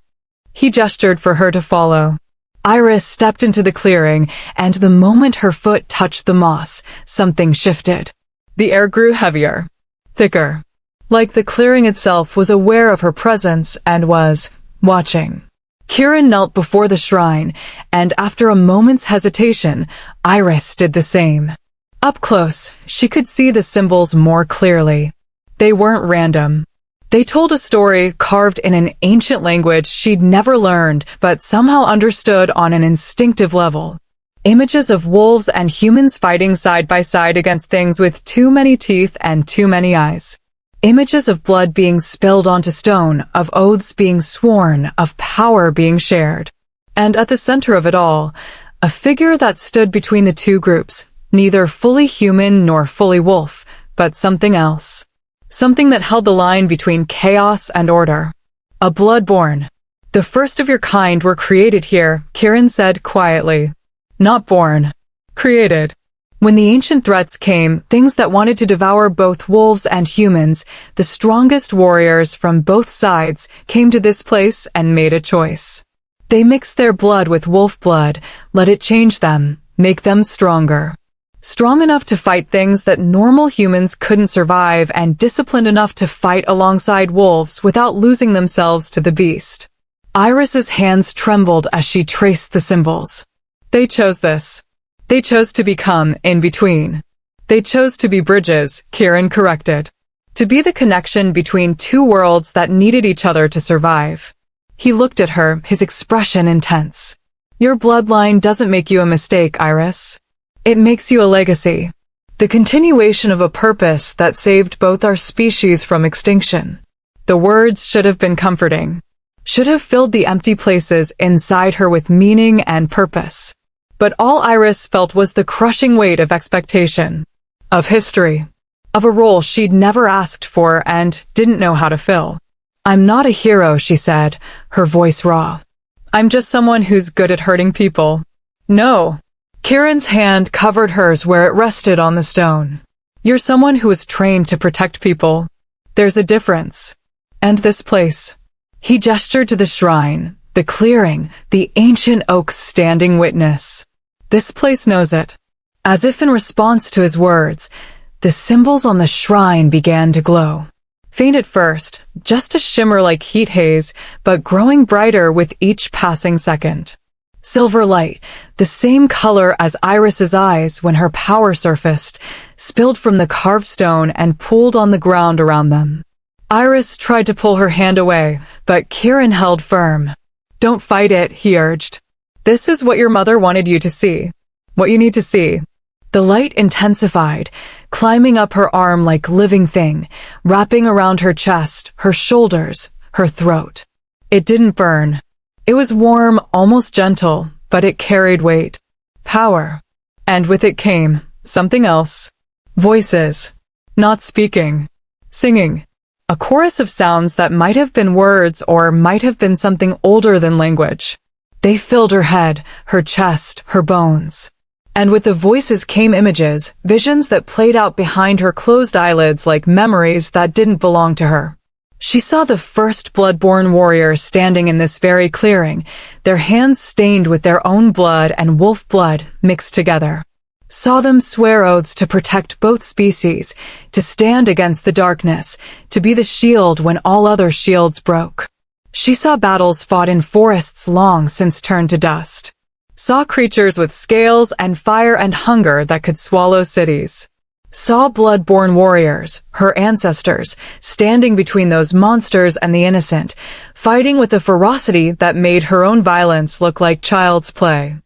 He gestured for her to follow. Iris stepped into the clearing, and the moment her foot touched the moss, something shifted. The air grew heavier, thicker. Like the clearing itself was aware of her presence and was watching. Kieran knelt before the shrine, and after a moment's hesitation, Iris did the same. Up close, she could see the symbols more clearly. They weren't random. They told a story carved in an ancient language she'd never learned, but somehow understood on an instinctive level. Images of wolves and humans fighting side by side against things with too many teeth and too many eyes. Images of blood being spilled onto stone, of oaths being sworn, of power being shared. And at the center of it all, a figure that stood between the two groups, neither fully human nor fully wolf, but something else. Something that held the line between chaos and order. A Bloodborne. The first of your kind were created here, Kieran said quietly. Not born. Created. When the ancient threats came, things that wanted to devour both wolves and humans, the strongest warriors from both sides came to this place and made a choice. They mixed their blood with wolf blood, let it change them, make them stronger. Strong enough to fight things that normal humans couldn't survive and disciplined enough to fight alongside wolves without losing themselves to the beast. Iris's hands trembled as she traced the symbols. They chose this. They chose to become in between. They chose to be bridges, Kieran corrected. To be the connection between two worlds that needed each other to survive. He looked at her, his expression intense. Your bloodline doesn't make you a mistake, Iris. It makes you a legacy. The continuation of a purpose that saved both our species from extinction. The words should have been comforting. Should have filled the empty places inside her with meaning and purpose. But all Iris felt was the crushing weight of expectation. Of history. Of a role she'd never asked for and didn't know how to fill. I'm not a hero, she said, her voice raw. I'm just someone who's good at hurting people. No. Kieran's hand covered hers where it rested on the stone. You're someone who is trained to protect people. There's a difference. And this place. He gestured to the shrine, the clearing, the ancient oaks standing witness. This place knows it. As if in response to his words, the symbols on the shrine began to glow. Faint at first, just a shimmer like heat haze, but growing brighter with each passing second. Silver light, the same color as Iris's eyes when her power surfaced, spilled from the carved stone and pooled on the ground around them. Iris tried to pull her hand away, but Kieran held firm. Don't fight it, he urged. This is what your mother wanted you to see. What you need to see. The light intensified, climbing up her arm like living thing, wrapping around her chest, her shoulders, her throat. It didn't burn. It was warm, almost gentle, but it carried weight. Power. And with it came something else. Voices. Not speaking. Singing. A chorus of sounds that might have been words or might have been something older than language. They filled her head, her chest, her bones. And with the voices came images, visions that played out behind her closed eyelids like memories that didn't belong to her. She saw the first blood-born warrior standing in this very clearing, their hands stained with their own blood and wolf blood mixed together. Saw them swear oaths to protect both species, to stand against the darkness, to be the shield when all other shields broke. She saw battles fought in forests long since turned to dust. Saw creatures with scales and fire and hunger that could swallow cities. Saw blood-born warriors, her ancestors, standing between those monsters and the innocent, fighting with a ferocity that made her own violence look like child's play.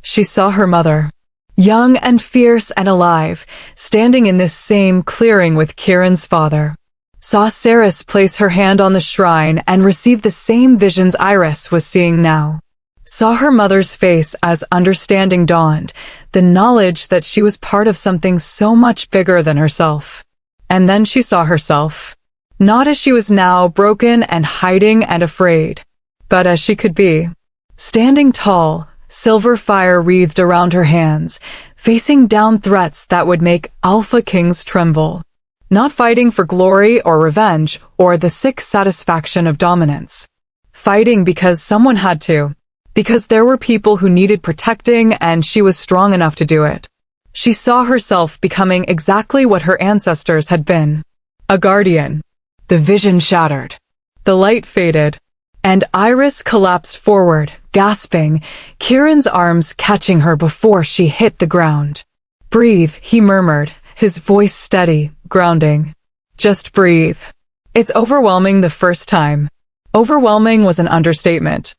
She saw her mother, young and fierce and alive, standing in this same clearing with Kieran's father. Saw Saris place her hand on the shrine and receive the same visions Iris was seeing now. Saw her mother's face as understanding dawned, the knowledge that she was part of something so much bigger than herself. And then she saw herself. Not as she was now, broken and hiding and afraid, but as she could be. Standing tall, silver fire wreathed around her hands, facing down threats that would make Alpha Kings tremble. Not fighting for glory or revenge or the sick satisfaction of dominance. Fighting because someone had to. Because there were people who needed protecting and she was strong enough to do it. She saw herself becoming exactly what her ancestors had been. A guardian. The vision shattered. The light faded. And Iris collapsed forward, gasping, Kieran's arms catching her before she hit the ground. Breathe, he murmured, his voice steady, grounding. Just breathe. It's overwhelming the first time. Overwhelming was an understatement.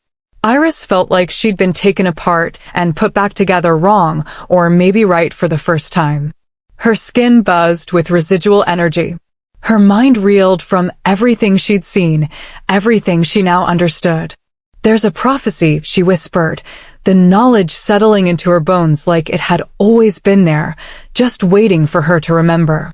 Iris felt like she'd been taken apart and put back together wrong, or maybe right for the first time. Her skin buzzed with residual energy. Her mind reeled from everything she'd seen, everything she now understood. There's a prophecy, she whispered, the knowledge settling into her bones like it had always been there, just waiting for her to remember.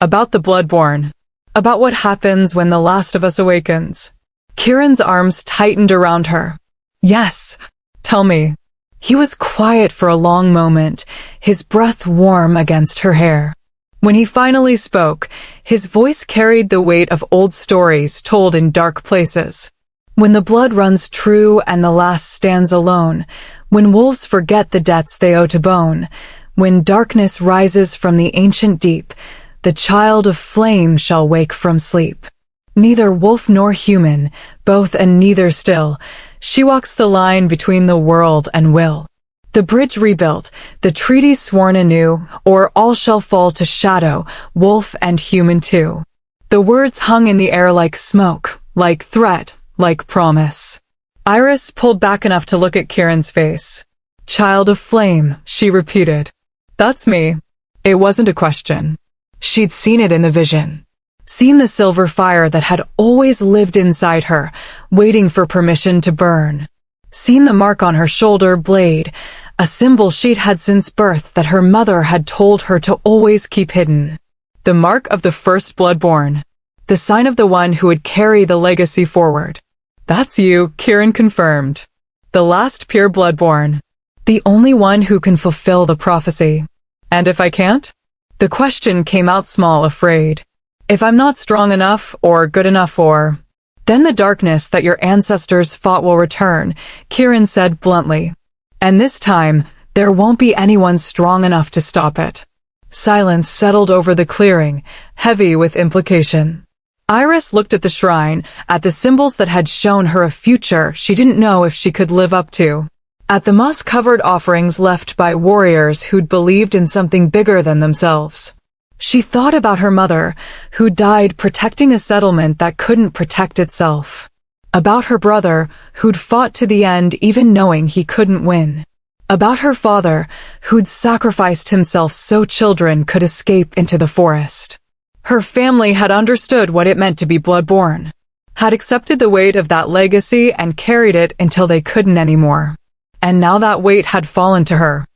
About the bloodborne. About what happens when the last of us awakens. Kieran's arms tightened around her. Yes, tell me. He was quiet for a long moment, his breath warm against her hair. When he finally spoke, his voice carried the weight of old stories told in dark places. When the blood runs true and the last stands alone, when wolves forget the debts they owe to bone, when darkness rises from the ancient deep, the child of flame shall wake from sleep. Neither wolf nor human, both and neither still, she walks the line between the world and will. The bridge rebuilt, the treaty sworn anew, or all shall fall to shadow, wolf and human too. The words hung in the air like smoke, like threat, like promise. Iris pulled back enough to look at Kieran's face. Child of flame, she repeated. That's me. It wasn't a question. She'd seen it in the vision. Seen the silver fire that had always lived inside her, waiting for permission to burn. Seen the mark on her shoulder blade, a symbol she'd had since birth that her mother had told her to always keep hidden. The mark of the first bloodborn. The sign of the one who would carry the legacy forward. That's you, Kieran confirmed. The last pure bloodborn. The only one who can fulfill the prophecy. And if I can't? The question came out small, afraid. If I'm not strong enough or good enough or... Then the darkness that your ancestors fought will return, Kieran said bluntly. And this time, there won't be anyone strong enough to stop it. Silence settled over the clearing, heavy with implication. Iris looked at the shrine, at the symbols that had shown her a future she didn't know if she could live up to. At the moss-covered offerings left by warriors who'd believed in something bigger than themselves. She thought about her mother, who died protecting a settlement that couldn't protect itself. About her brother, who'd fought to the end even knowing he couldn't win. About her father, who'd sacrificed himself so children could escape into the forest. Her family had understood what it meant to be bloodborn, had accepted the weight of that legacy and carried it until they couldn't anymore. And now that weight had fallen to her.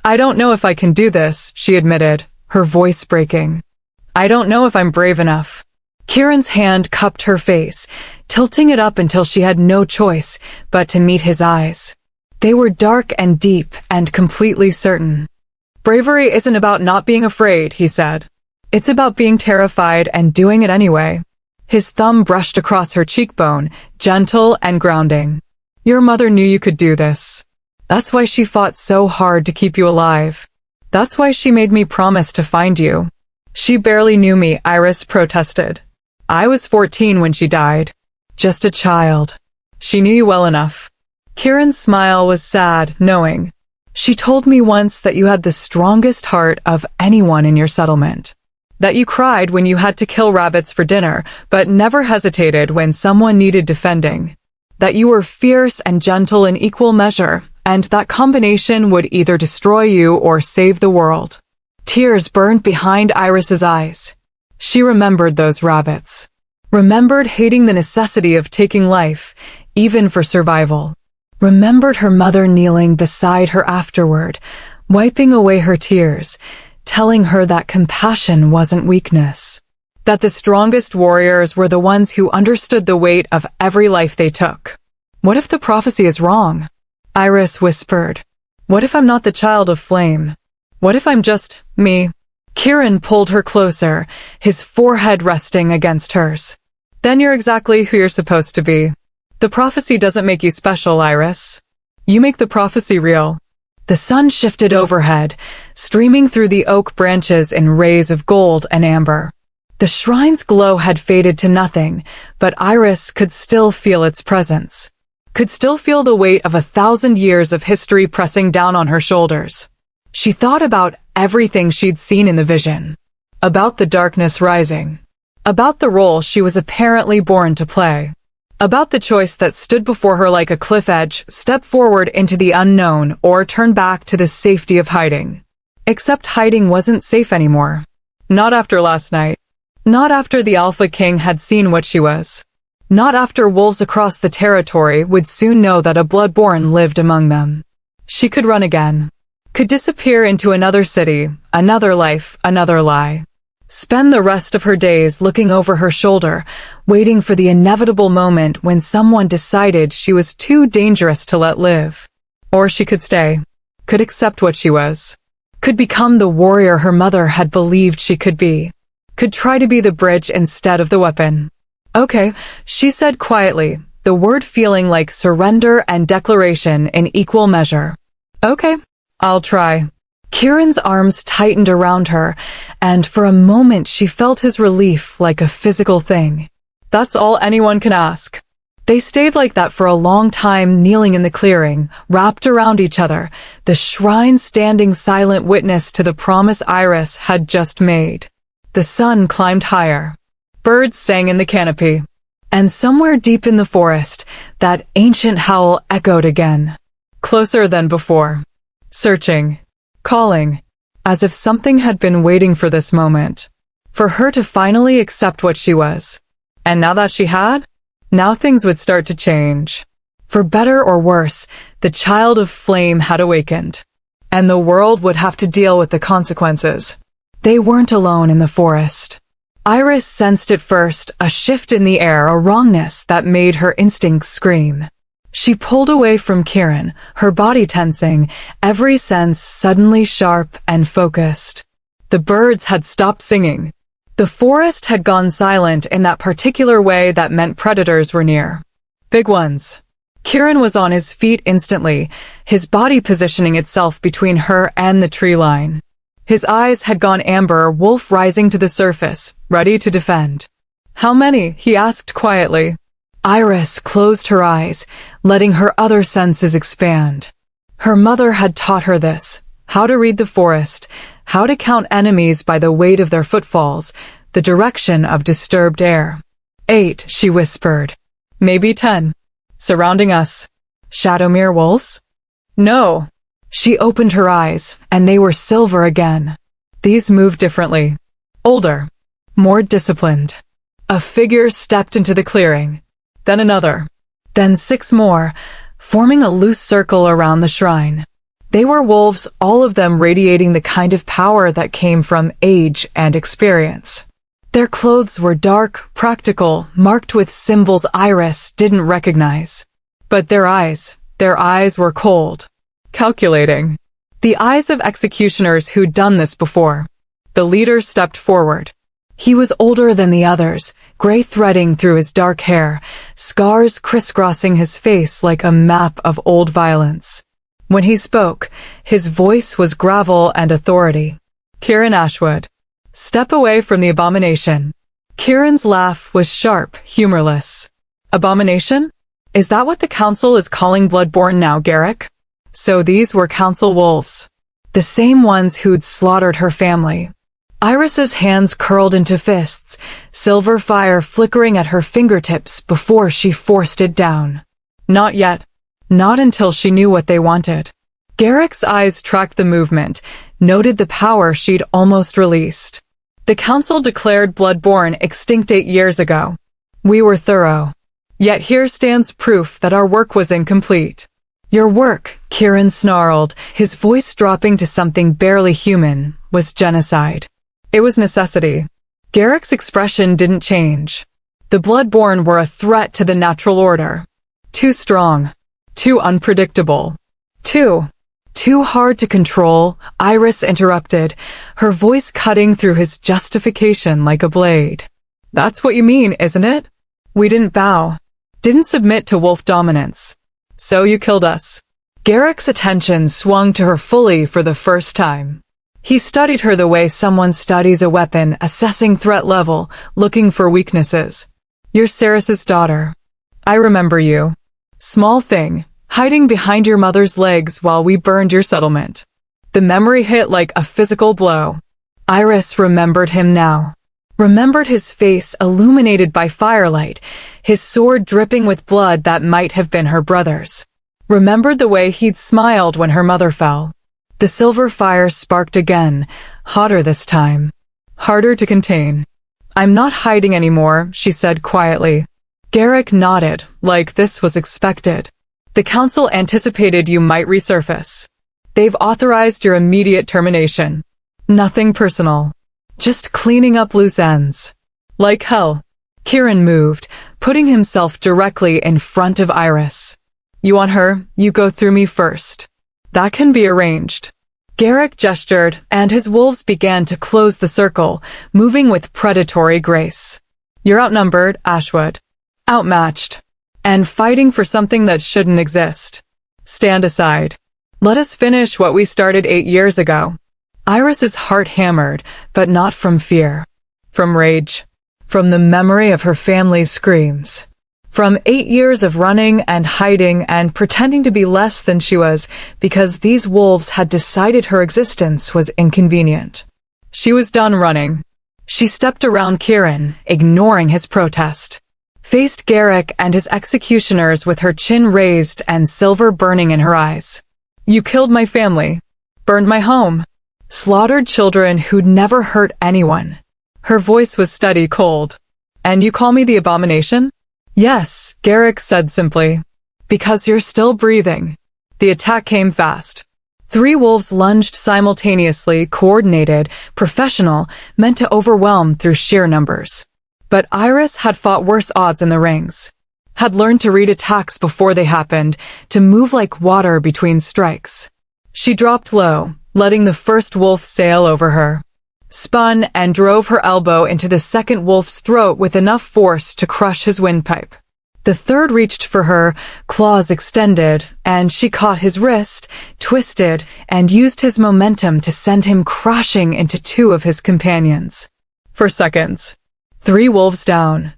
I don't know if I can do this, she admitted, her voice breaking. I don't know if I'm brave enough. Kieran's hand cupped her face, tilting it up until she had no choice but to meet his eyes. They were dark and deep and completely certain. Bravery isn't about not being afraid, he said. It's about being terrified and doing it anyway. His thumb brushed across her cheekbone, gentle and grounding. Your mother knew you could do this. That's why she fought so hard to keep you alive. That's why she made me promise to find you. She barely knew me, Iris protested. I was 14 when she died. Just a child. She knew you well enough. Kieran's smile was sad, knowing. She told me once that you had the strongest heart of anyone in your settlement. That you cried when you had to kill rabbits for dinner, but never hesitated when someone needed defending. That you were fierce and gentle in equal measure, and that combination would either destroy you or save the world. Tears burned behind Iris's eyes. She remembered those rabbits. Remembered hating the necessity of taking life, even for survival. Remembered her mother kneeling beside her afterward, wiping away her tears, telling her that compassion wasn't weakness. That the strongest warriors were the ones who understood the weight of every life they took. What if the prophecy is wrong? Iris whispered. What if I'm not the child of flame? What if I'm just me? Kieran pulled her closer, his forehead resting against hers. Then you're exactly who you're supposed to be. The prophecy doesn't make you special, Iris. You make the prophecy real. The sun shifted overhead, streaming through the oak branches in rays of gold and amber. The shrine's glow had faded to nothing, but Iris could still feel its presence. Could still feel the weight of 1,000 years of history pressing down on her shoulders. She thought about everything she'd seen in the vision. About the darkness rising. About the role she was apparently born to play. About the choice that stood before her like a cliff edge, step forward into the unknown or turn back to the safety of hiding. Except hiding wasn't safe anymore. Not after last night. Not after the Alpha King had seen what she was. Not after wolves across the territory would soon know that a bloodborn lived among them. She could run again. Could disappear into another city, another life, another lie. spend the rest of her days looking over her shoulder, waiting for the inevitable moment when someone decided she was too dangerous to let live. Or she could stay, could accept what she was, could become the warrior her mother had believed she could be, could try to be the bridge instead of the weapon. Okay, she said quietly, the word feeling like surrender and declaration in equal measure. Okay, I'll try. Kieran's arms tightened around her, and for a moment she felt his relief like a physical thing. That's all anyone can ask. They stayed like that for a long time, kneeling in the clearing, wrapped around each other, the shrine standing silent witness to the promise Iris had just made. The sun climbed higher. Birds sang in the canopy. And somewhere deep in the forest, that ancient howl echoed again. Closer than before. Searching. Calling. As if something had been waiting for this moment. For her to finally accept what she was. And now that she had, now things would start to change. For better or worse, the child of flame had awakened. And the world would have to deal with the consequences. They weren't alone in the forest. Iris sensed at first a shift in the air, a wrongness that made her instincts scream. She pulled away from Kieran, her body tensing, every sense suddenly sharp and focused. The birds had stopped singing. The forest had gone silent in that particular way that meant predators were near. Big ones. Kieran was on his feet instantly, his body positioning itself between her and the tree line. His eyes had gone amber, wolf rising to the surface, ready to defend. How many? He asked quietly. Iris closed her eyes, letting her other senses expand. Her mother had taught her this, how to read the forest, how to count enemies by the weight of their footfalls, the direction of disturbed air. 8, she whispered. Maybe 10. Surrounding us. Shadowmere wolves? No. She opened her eyes, and they were silver again. These moved differently. Older. More disciplined. A figure stepped into the clearing. Then another. Then 6 more, forming a loose circle around the shrine. They were wolves, all of them radiating the kind of power that came from age and experience. Their clothes were dark, practical, marked with symbols Iris didn't recognize. But their eyes were cold. Calculating. The eyes of executioners who'd done this before. The leader stepped forward. He was older than the others, gray threading through his dark hair, scars crisscrossing his face like a map of old violence. When he spoke, his voice was gravel and authority. Kieran Ashwood. Step away from the abomination. Kieran's laugh was sharp, humorless. Abomination? Is that what the council is calling Bloodborne now, Garrick? So these were council wolves. The same ones who'd slaughtered her family. Iris's hands curled into fists, silver fire flickering at her fingertips before she forced it down. Not yet. Not until she knew what they wanted. Garrick's eyes tracked the movement, noted the power she'd almost released. The council declared Bloodborne extinct 8 years ago. We were thorough. Yet here stands proof that our work was incomplete. Your work, Kieran snarled, his voice dropping to something barely human, was genocide. It was necessity. Garrick's expression didn't change. The Bloodborne were a threat to the natural order. Too strong. Too unpredictable. Too hard to control, Iris interrupted, her voice cutting through his justification like a blade. That's what you mean, isn't it? We didn't bow. Didn't submit to wolf dominance. So you killed us. Garrick's attention swung to her fully for the first time. He studied her the way someone studies a weapon, assessing threat level, looking for weaknesses. You're Ceres's daughter. I remember you. Small thing, hiding behind your mother's legs while we burned your settlement. The memory hit like a physical blow. Iris remembered him now. Remembered his face illuminated by firelight, his sword dripping with blood that might have been her brother's. Remembered the way he'd smiled when her mother fell. The silver fire sparked again, hotter this time. Harder to contain. I'm not hiding anymore, she said quietly. Garrick nodded, like this was expected. The council anticipated you might resurface. They've authorized your immediate termination. Nothing personal. just cleaning up loose ends. Like hell. Kieran moved, putting himself directly in front of Iris. You want her? You go through me first. That can be arranged. Garrick gestured, and his wolves began to close the circle, moving with predatory grace. You're outnumbered, Ashwood. Outmatched. And fighting for something that shouldn't exist. Stand aside. Let us finish what we started 8 years ago. Iris's heart hammered, but not from fear. From rage. From the memory of her family's screams. From 8 years of running and hiding and pretending to be less than she was because these wolves had decided her existence was inconvenient. She was done running. She stepped around Kieran, ignoring his protest. Faced Garrick and his executioners with her chin raised and silver burning in her eyes. You killed my family. Burned my home. Slaughtered children who'd never hurt anyone. Her voice was steady, cold. And you call me the abomination? Yes, Garrick said simply. Because you're still breathing. The attack came fast. 3 wolves lunged simultaneously, coordinated, professional, meant to overwhelm through sheer numbers. But Iris had fought worse odds in the rings. Had learned to read attacks before they happened, to move like water between strikes. She dropped low, letting the first wolf sail over her. Spun and drove her elbow into the second wolf's throat with enough force to crush his windpipe. The third reached for her, claws extended, and she caught his wrist, twisted, and used his momentum to send him crashing into 2 of his companions. For seconds. 3 wolves down.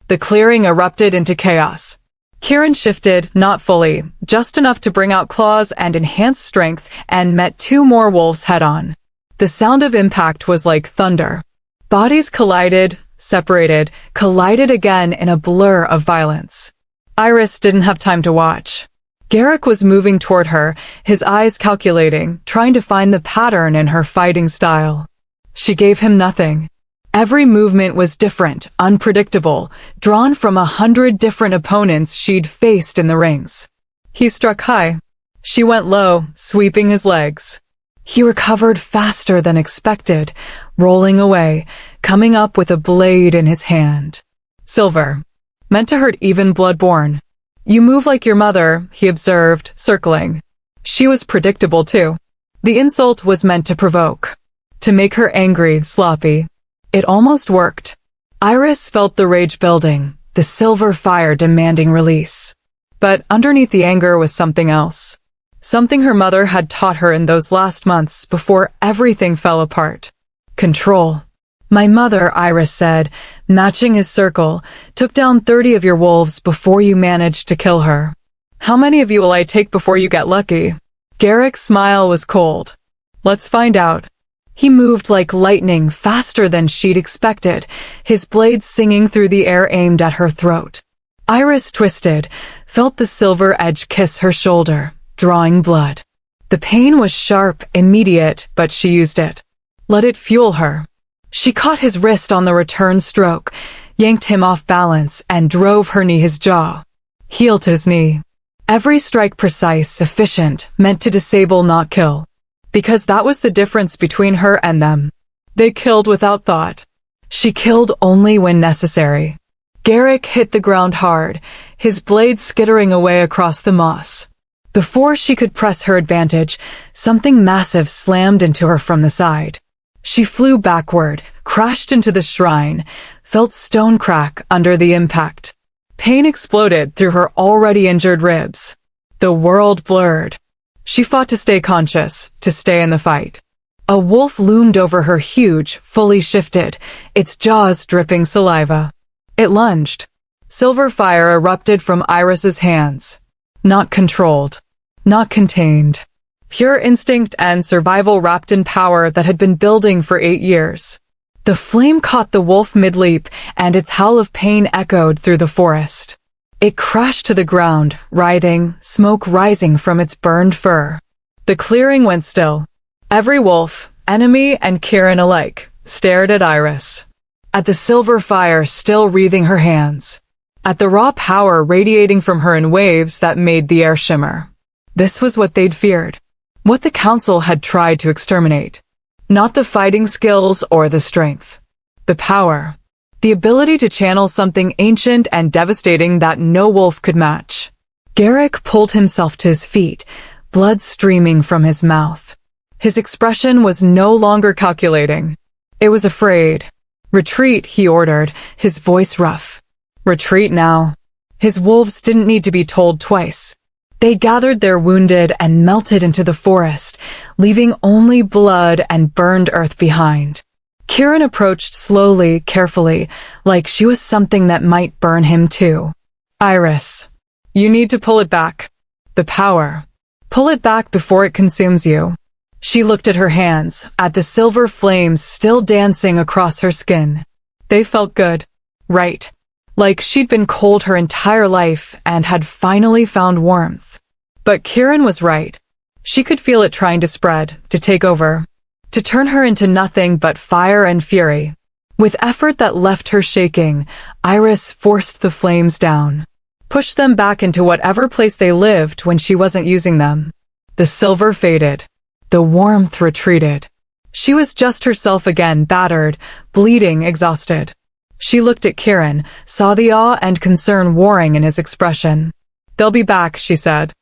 The clearing erupted into chaos. Kieran shifted, not fully, just enough to bring out claws and enhance strength, and met 2 more wolves head-on. The sound of impact was like thunder. Bodies collided, separated, collided again in a blur of violence. Iris didn't have time to watch. Garrick was moving toward her, his eyes calculating, trying to find the pattern in her fighting style. She gave him nothing. Every movement was different, unpredictable, drawn from 100 different opponents she'd faced in the rings. He struck high. She went low, sweeping his legs. He recovered faster than expected, rolling away, coming up with a blade in his hand. Silver. Meant to hurt even bloodborne. You move like your mother, he observed, circling. She was predictable too. The insult was meant to provoke. To make her angry, sloppy. It almost worked. Iris felt the rage building, the silver fire demanding release. But underneath the anger was something else. Something her mother had taught her in those last months before everything fell apart. Control. My mother, Iris said, matching his circle, took down 30 of your wolves before you managed to kill her. How many of you will I take before you get lucky? Garrick's smile was cold. Let's find out. He moved like lightning, faster than she'd expected, his blades singing through the air aimed at her throat. Iris twisted, felt the silver edge kiss her shoulder, drawing blood. The pain was sharp, immediate, but she used it. Let it fuel her. She caught his wrist on the return stroke, yanked him off balance, and drove her knee his jaw. Heeled his knee. Every strike precise, efficient, meant to disable, not kill. Because that was the difference between her and them. They killed without thought. She killed only when necessary. Garrick hit the ground hard, his blade skittering away across the moss. Before she could press her advantage, something massive slammed into her from the side. She flew backward, crashed into the shrine, felt stone crack under the impact. Pain exploded through her already injured ribs. The world blurred. She fought to stay conscious, to stay in the fight. A wolf loomed over her, huge, fully shifted, its jaws dripping saliva. It lunged. Silver fire erupted from Iris's hands. Not controlled. Not contained. Pure instinct and survival wrapped in power that had been building for 8 years. The flame caught the wolf mid-leap, and its howl of pain echoed through the forest. It crashed to the ground, writhing, smoke rising from its burned fur. The clearing went still. Every wolf, enemy and Kieran alike, stared at Iris. At the silver fire still wreathing her hands. At the raw power radiating from her in waves that made the air shimmer. This was what they'd feared. What the council had tried to exterminate. Not the fighting skills or the strength. The power. The ability to channel something ancient and devastating that no wolf could match. Garrick pulled himself to his feet, blood streaming from his mouth. His expression was no longer calculating. It was afraid. Retreat, he ordered, his voice rough. Retreat now. His wolves didn't need to be told twice. They gathered their wounded and melted into the forest, leaving only blood and burned earth behind. Kieran approached slowly, carefully, like she was something that might burn him too. Iris, you need to pull it back. The power. Pull it back before it consumes you. She looked at her hands, at the silver flames still dancing across her skin. They felt good. Right. Like she'd been cold her entire life and had finally found warmth. But Kieran was right. She could feel it trying to spread, to take over, to turn her into nothing but fire and fury. With effort that left her shaking, Iris forced the flames down, pushed them back into whatever place they lived when she wasn't using them. The silver faded. The warmth retreated. She was just herself again, battered, bleeding, exhausted. She looked at Kieran, saw the awe and concern warring in his expression. They'll be back, she said.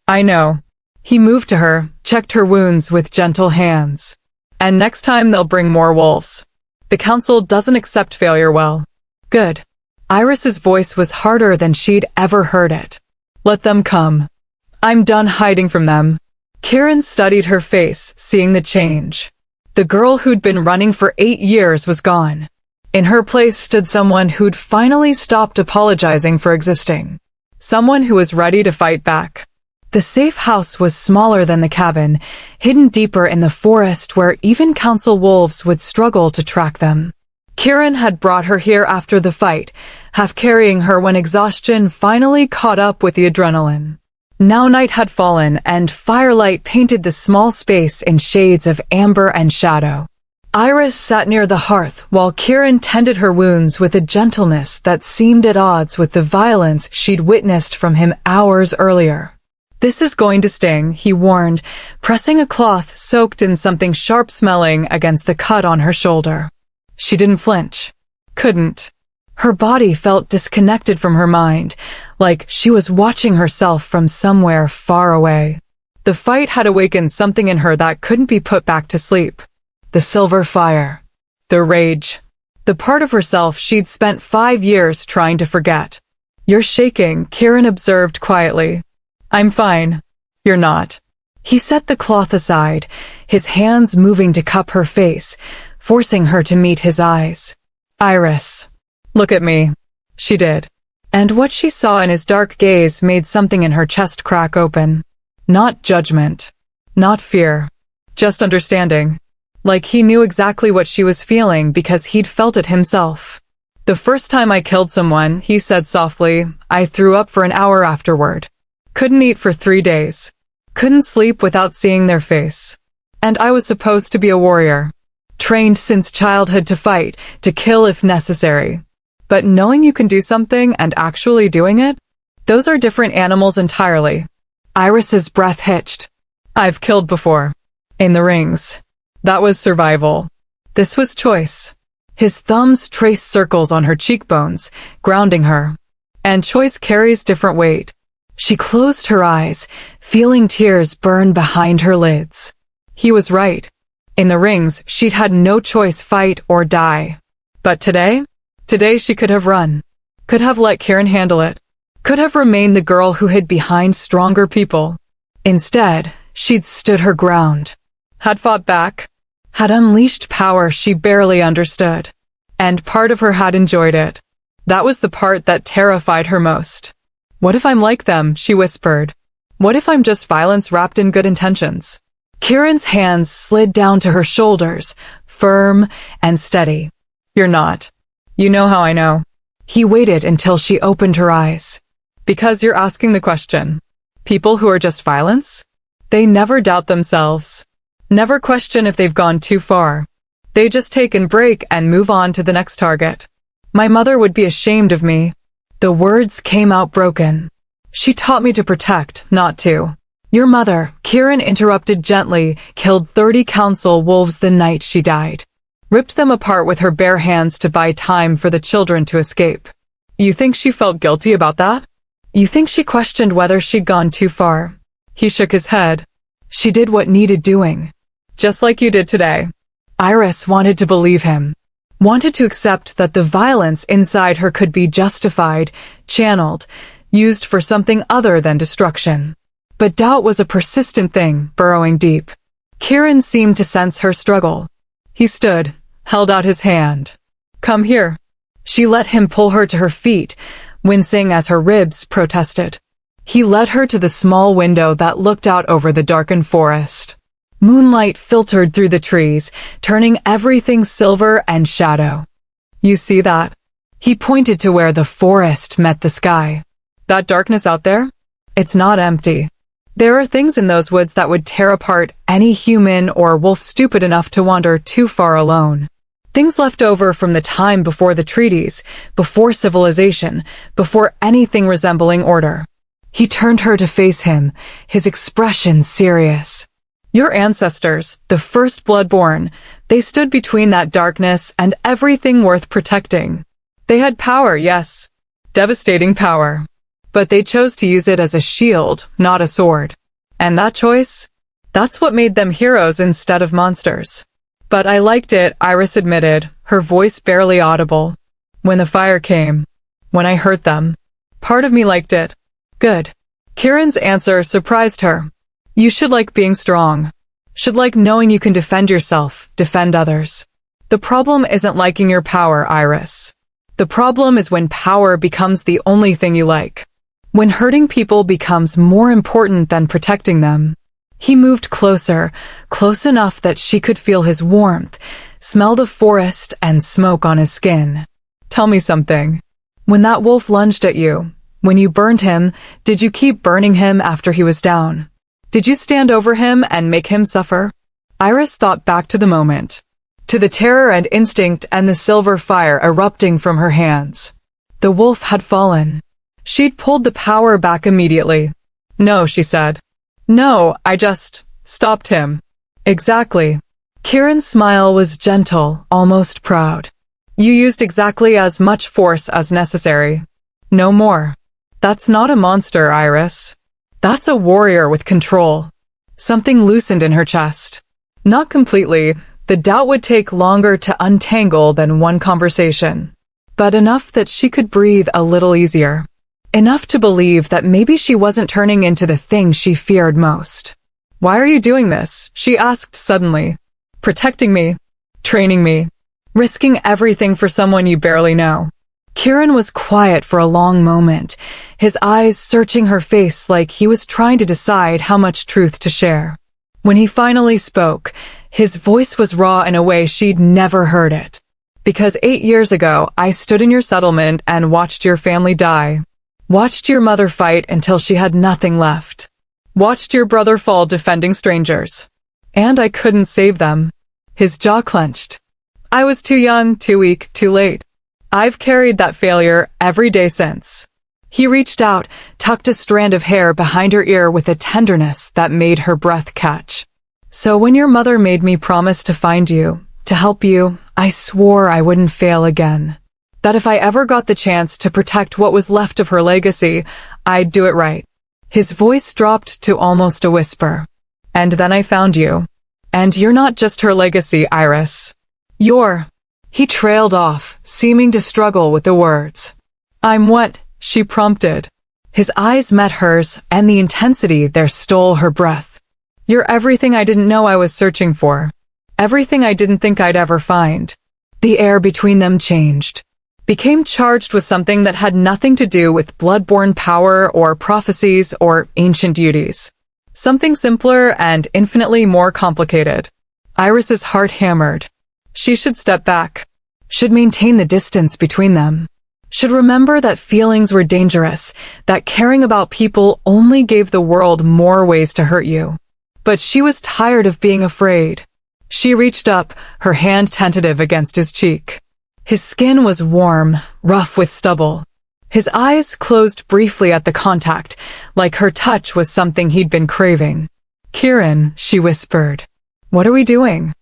I know. He moved to her, checked her wounds with gentle hands. And next time they'll bring more wolves. The council doesn't accept failure well. Good. Iris's voice was harder than she'd ever heard it. Let them come. I'm done hiding from them. Kieran studied her face, seeing the change. The girl who'd been running for 8 years was gone. In her place stood someone who'd finally stopped apologizing for existing. Someone who was ready to fight back. The safe house was smaller than the cabin, hidden deeper in the forest where even council wolves would struggle to track them. Kieran had brought her here after the fight, half carrying her when exhaustion finally caught up with the adrenaline. Now night had fallen, and firelight painted the small space in shades of amber and shadow. Iris sat near the hearth while Kieran tended her wounds with a gentleness that seemed at odds with the violence she'd witnessed from him hours earlier. This is going to sting, he warned, pressing a cloth soaked in something sharp-smelling against the cut on her shoulder. She didn't flinch. Couldn't. Her body felt disconnected from her mind, like she was watching herself from somewhere far away. The fight had awakened something in her that couldn't be put back to sleep. The silver fire. The rage. The part of herself she'd spent 5 years trying to forget. You're shaking, Kieran observed quietly. I'm fine. You're not. He set the cloth aside, his hands moving to cup her face, forcing her to meet his eyes. Iris. Look at me. She did. And what she saw in his dark gaze made something in her chest crack open. Not judgment. Not fear. Just understanding. Like he knew exactly what she was feeling because he'd felt it himself. The first time I killed someone, he said softly, I threw up for an hour afterward. Couldn't eat for 3 days. Couldn't sleep without seeing their face. And I was supposed to be a warrior. Trained since childhood to fight, to kill if necessary. But knowing you can do something and actually doing it? Those are different animals entirely. Iris's breath hitched. I've killed before. In the rings. That was survival. This was choice. His thumbs traced circles on her cheekbones, grounding her. And choice carries different weight. She closed her eyes, feeling tears burn behind her lids. He was right. In the rings, she'd had no choice, fight or die. But today she could have run. Could have let Kieran handle it. Could have remained the girl who hid behind stronger people. Instead, she'd stood her ground. Had fought back. Had unleashed power she barely understood. And part of her had enjoyed it. That was the part that terrified her most. What if I'm like them, she whispered. What if I'm just violence wrapped in good intentions? Kieran's hands slid down to her shoulders, firm and steady. You're not. You know how I know. He waited until she opened her eyes. Because you're asking the question. People who are just violence? They never doubt themselves. Never question if they've gone too far. They just take and break and move on to the next target. My mother would be ashamed of me. The words came out broken. She taught me to protect, not to. Your mother, Kieran interrupted gently, killed 30 council wolves the night she died. Ripped them apart with her bare hands to buy time for the children to escape. You think she felt guilty about that? You think she questioned whether she'd gone too far? He shook his head. She did what needed doing. Just like you did today. Iris wanted to believe him. Wanted to accept that the violence inside her could be justified, channeled, used for something other than destruction. But doubt was a persistent thing, burrowing deep. Kieran seemed to sense her struggle. He stood, held out his hand. Come here. She let him pull her to her feet, wincing as her ribs protested. He led her to the small window that looked out over the darkened forest. Moonlight filtered through the trees, turning everything silver and shadow. You see that? He pointed to where the forest met the sky. That darkness out there? It's not empty. There are things in those woods that would tear apart any human or wolf stupid enough to wander too far alone. Things left over from the time before the treaties, before civilization, before anything resembling order. He turned her to face him, his expression serious. Your ancestors, the first bloodborn, they stood between that darkness and everything worth protecting. They had power, yes, devastating power. But they chose to use it as a shield, not a sword. And that choice? That's what made them heroes instead of monsters. But I liked it, Iris admitted, her voice barely audible. When the fire came. When I hurt them. Part of me liked it. Good. Kieran's answer surprised her. You should like being strong. Should like knowing you can defend yourself, defend others. The problem isn't liking your power, Iris. The problem is when power becomes the only thing you like. When hurting people becomes more important than protecting them. He moved closer, close enough that she could feel his warmth, smell the forest and smoke on his skin. Tell me something. When that wolf lunged at you, when you burned him, did you keep burning him after he was down? Did you stand over him and make him suffer? Iris thought back to the moment. To the terror and instinct and the silver fire erupting from her hands. The wolf had fallen. She'd pulled the power back immediately. No, she said. No, I just stopped him. Exactly. Kieran's smile was gentle, almost proud. You used exactly as much force as necessary. No more. That's not a monster, Iris. That's a warrior with control. Something loosened in her chest. Not completely. The doubt would take longer to untangle than one conversation. But enough that she could breathe a little easier. Enough to believe that maybe she wasn't turning into the thing she feared most. Why are you doing this? She asked suddenly. Protecting me. Training me. Risking everything for someone you barely know. Kieran was quiet for a long moment, his eyes searching her face like he was trying to decide how much truth to share. When he finally spoke, his voice was raw in a way she'd never heard it. Because 8 years ago, I stood in your settlement and watched your family die. Watched your mother fight until she had nothing left. Watched your brother fall defending strangers. And I couldn't save them. His jaw clenched. I was too young, too weak, too late. I've carried that failure every day since. He reached out, tucked a strand of hair behind her ear with a tenderness that made her breath catch. So when your mother made me promise to find you, to help you, I swore I wouldn't fail again. That if I ever got the chance to protect what was left of her legacy, I'd do it right. His voice dropped to almost a whisper. And then I found you. And you're not just her legacy, Iris. You're... He trailed off, seeming to struggle with the words. I'm what? She prompted. His eyes met hers, and the intensity there stole her breath. You're everything I didn't know I was searching for. Everything I didn't think I'd ever find. The air between them changed. Became charged with something that had nothing to do with blood-borne power or prophecies or ancient duties. Something simpler and infinitely more complicated. Iris's heart hammered. She should step back. Should maintain the distance between them. Should remember that feelings were dangerous, that caring about people only gave the world more ways to hurt you. But she was tired of being afraid. She reached up, her hand tentative against his cheek. His skin was warm, rough with stubble. His eyes closed briefly at the contact, like her touch was something he'd been craving. "Kieran," she whispered. "What are we doing?"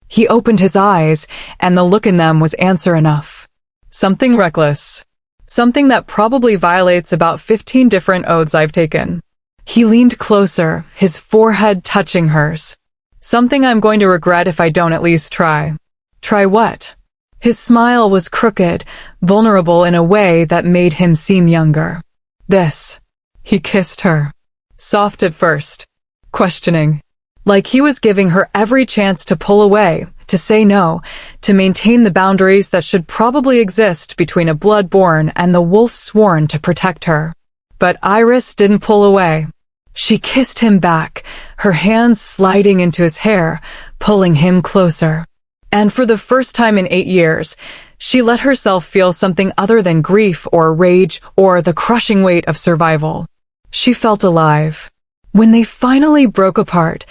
He opened his eyes, and the look in them was answer enough. "Something reckless. Something that probably violates about 15 different oaths I've taken." He leaned closer, his forehead touching hers. "Something I'm going to regret if I don't at least try." "Try what?" His smile was crooked, vulnerable in a way that made him seem younger. "This." He kissed her. Soft at first. Questioning. Like he was giving her every chance to pull away, to say no, to maintain the boundaries that should probably exist between a blood-born and the wolf sworn to protect her. But Iris didn't pull away. She kissed him back, her hands sliding into his hair, pulling him closer. And for the first time in 8 years, she let herself feel something other than grief or rage or the crushing weight of survival. She felt alive. When they finally broke apart,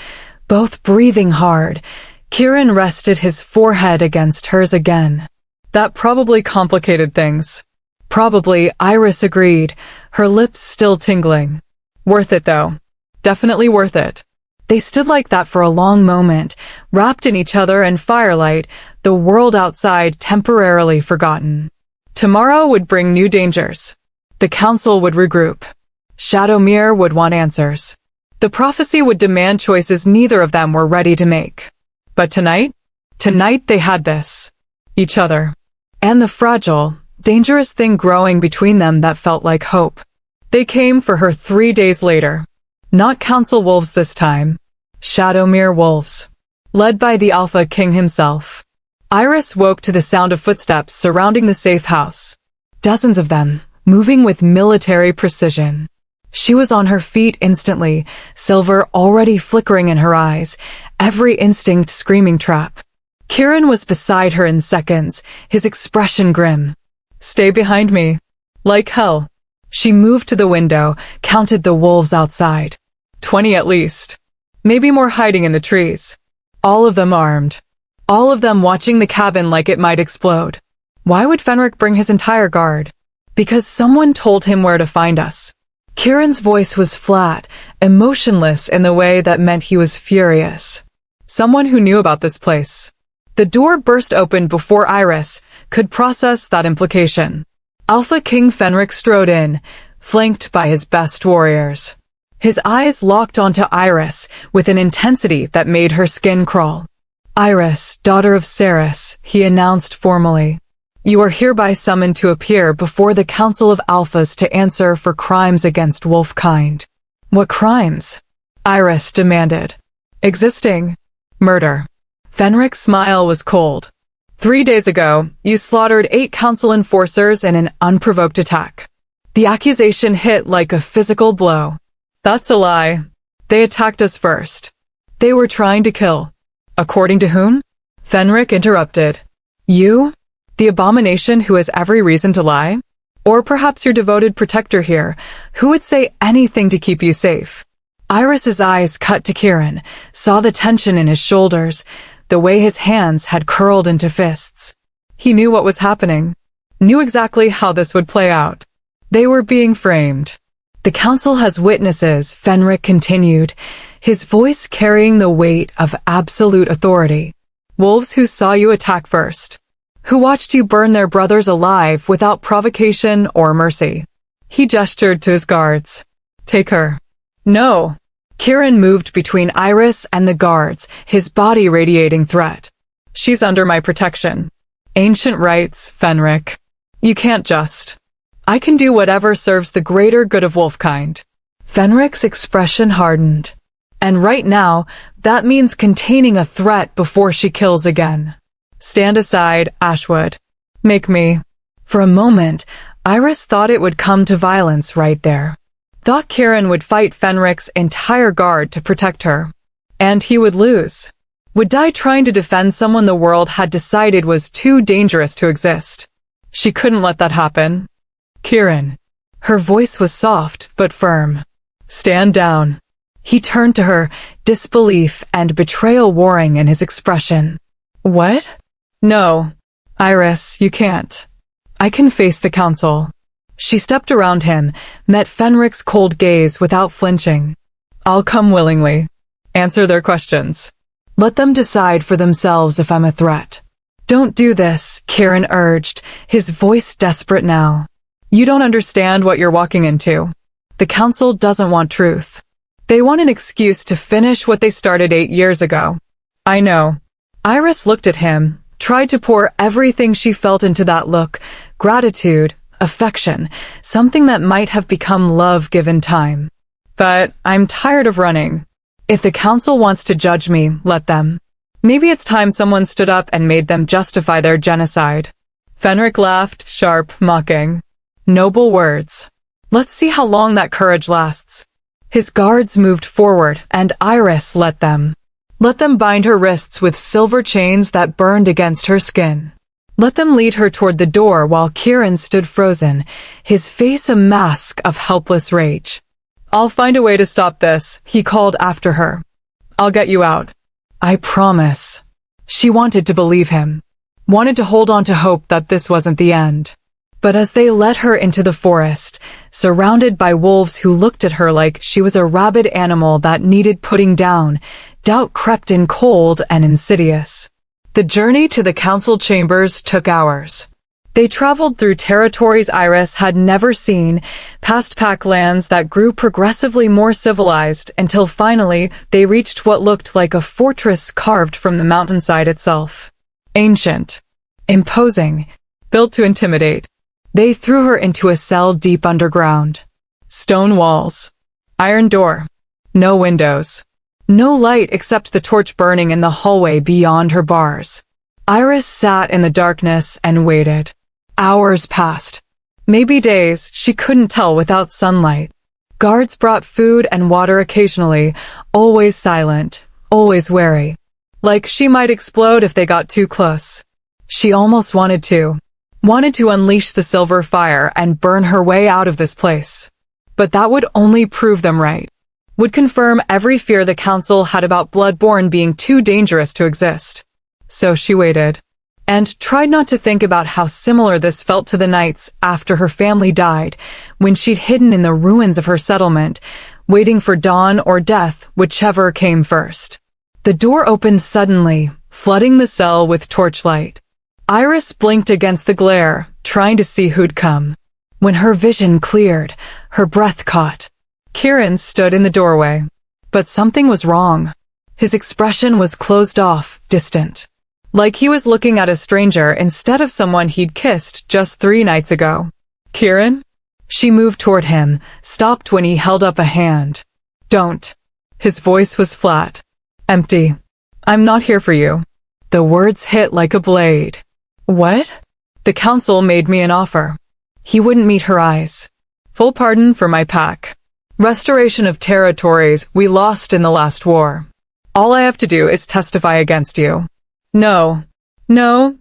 both breathing hard, Kieran rested his forehead against hers again. That probably complicated things. Probably, Iris agreed, her lips still tingling. Worth it though. Definitely worth it. They stood like that for a long moment, wrapped in each other and firelight, the world outside temporarily forgotten. Tomorrow would bring new dangers. The council would regroup. Shadowmere would want answers. The prophecy would demand choices neither of them were ready to make. But tonight? Tonight they had this. Each other. And the fragile, dangerous thing growing between them that felt like hope. They came for her 3 days later. Not council wolves this time. Shadowmere wolves. Led by the Alpha King himself. Iris woke to the sound of footsteps surrounding the safe house. Dozens of them, moving with military precision. She was on her feet instantly, silver already flickering in her eyes, every instinct screaming trap. Kieran was beside her in seconds, his expression grim. "Stay behind me." Like hell. She moved to the window, counted the wolves outside. 20 at least. Maybe more hiding in the trees. All of them armed. All of them watching the cabin like it might explode. Why would Fenric bring his entire guard? Because someone told him where to find us. Kieran's voice was flat, emotionless in the way that meant he was furious. Someone who knew about this place. The door burst open before Iris could process that implication. Alpha King Fenric strode in, flanked by his best warriors. His eyes locked onto Iris with an intensity that made her skin crawl. "Iris, daughter of Ceres," he announced formally. "You are hereby summoned to appear before the Council of Alphas to answer for crimes against wolfkind." "What crimes?" Iris demanded. "Existing. Murder." Fenric's smile was cold. 3 days ago, you slaughtered 8 council enforcers in an unprovoked attack. The accusation hit like a physical blow. "That's a lie. They attacked us first. They were trying to kill." "According to whom?" Fenric interrupted. "You? The abomination who has every reason to lie? Or perhaps your devoted protector here, who would say anything to keep you safe?" Iris's eyes cut to Kieran, saw the tension in his shoulders, the way his hands had curled into fists. He knew what was happening. Knew exactly how this would play out. They were being framed. "The council has witnesses," Fenric continued, his voice carrying the weight of absolute authority. "Wolves who saw you attack first. Who watched you burn their brothers alive without provocation or mercy." He gestured to his guards. "Take her." "No." Kieran moved between Iris and the guards, his body radiating threat. "She's under my protection." "Ancient rights, Fenric. You can't just. I can do whatever serves the greater good of wolfkind." Fenric's expression hardened. "And right now, that means containing a threat before she kills again." "Stand aside, Ashwood. Make me." For a moment, Iris thought it would come to violence right there. Thought Kieran would fight Fenric's entire guard to protect her. And he would lose. Would die trying to defend someone the world had decided was too dangerous to exist. She couldn't let that happen. "Kieran." Her voice was soft but firm. "Stand down." He turned to her, disbelief and betrayal warring in his expression. "What?" "No. Iris, you can't. I can face the council." She stepped around him, met Fenric's cold gaze without flinching. I'll come willingly. Answer their questions. Let them decide for themselves if I'm a threat. Don't do this, Kieran urged, his voice desperate now. You don't understand what you're walking into. The council doesn't want truth. They want an excuse to finish what they started 8 years ago. I know. Iris looked at him, tried to pour everything she felt into that look, gratitude, affection, something that might have become love given time. But I'm tired of running. If the council wants to judge me, let them. Maybe it's time someone stood up and made them justify their genocide. Fenric laughed, sharp, mocking. Noble words. Let's see how long that courage lasts. His guards moved forward, and Iris let them. Let them bind her wrists with silver chains that burned against her skin. Let them lead her toward the door while Kieran stood frozen, his face a mask of helpless rage. I'll find a way to stop this, he called after her. I'll get you out. I promise. She wanted to believe him, wanted to hold on to hope that this wasn't the end. But as they led her into the forest, surrounded by wolves who looked at her like she was a rabid animal that needed putting down, doubt crept in cold and insidious. The journey to the council chambers took hours. They traveled through territories Iris had never seen, past packlands that grew progressively more civilized until finally they reached what looked like a fortress carved from the mountainside itself. Ancient, imposing, built to intimidate. They threw her into a cell deep underground. Stone walls, iron door, no windows, no light except the torch burning in the hallway beyond her bars. Iris sat in the darkness and waited. Hours passed. Maybe days, she couldn't tell without sunlight. Guards brought food and water occasionally, always silent, always wary. Like she might explode if they got too close. She almost wanted to unleash the silver fire and burn her way out of this place. But that would only prove them right. Would confirm every fear the council had about Bloodborne being too dangerous to exist. So she waited. And tried not to think about how similar this felt to the nights after her family died, when she'd hidden in the ruins of her settlement, waiting for dawn or death, whichever came first. The door opened suddenly, flooding the cell with torchlight. Iris blinked against the glare, trying to see who'd come. When her vision cleared, her breath caught. Kieran stood in the doorway. But something was wrong. His expression was closed off, distant. Like he was looking at a stranger instead of someone he'd kissed just 3 nights ago. Kieran? She moved toward him, stopped when he held up a hand. Don't. His voice was flat. Empty. I'm not here for you. The words hit like a blade. What? The council made me an offer. He wouldn't meet her eyes. Full pardon for my pack. Restoration of territories we lost in the last war. All I have to do is testify against you. No,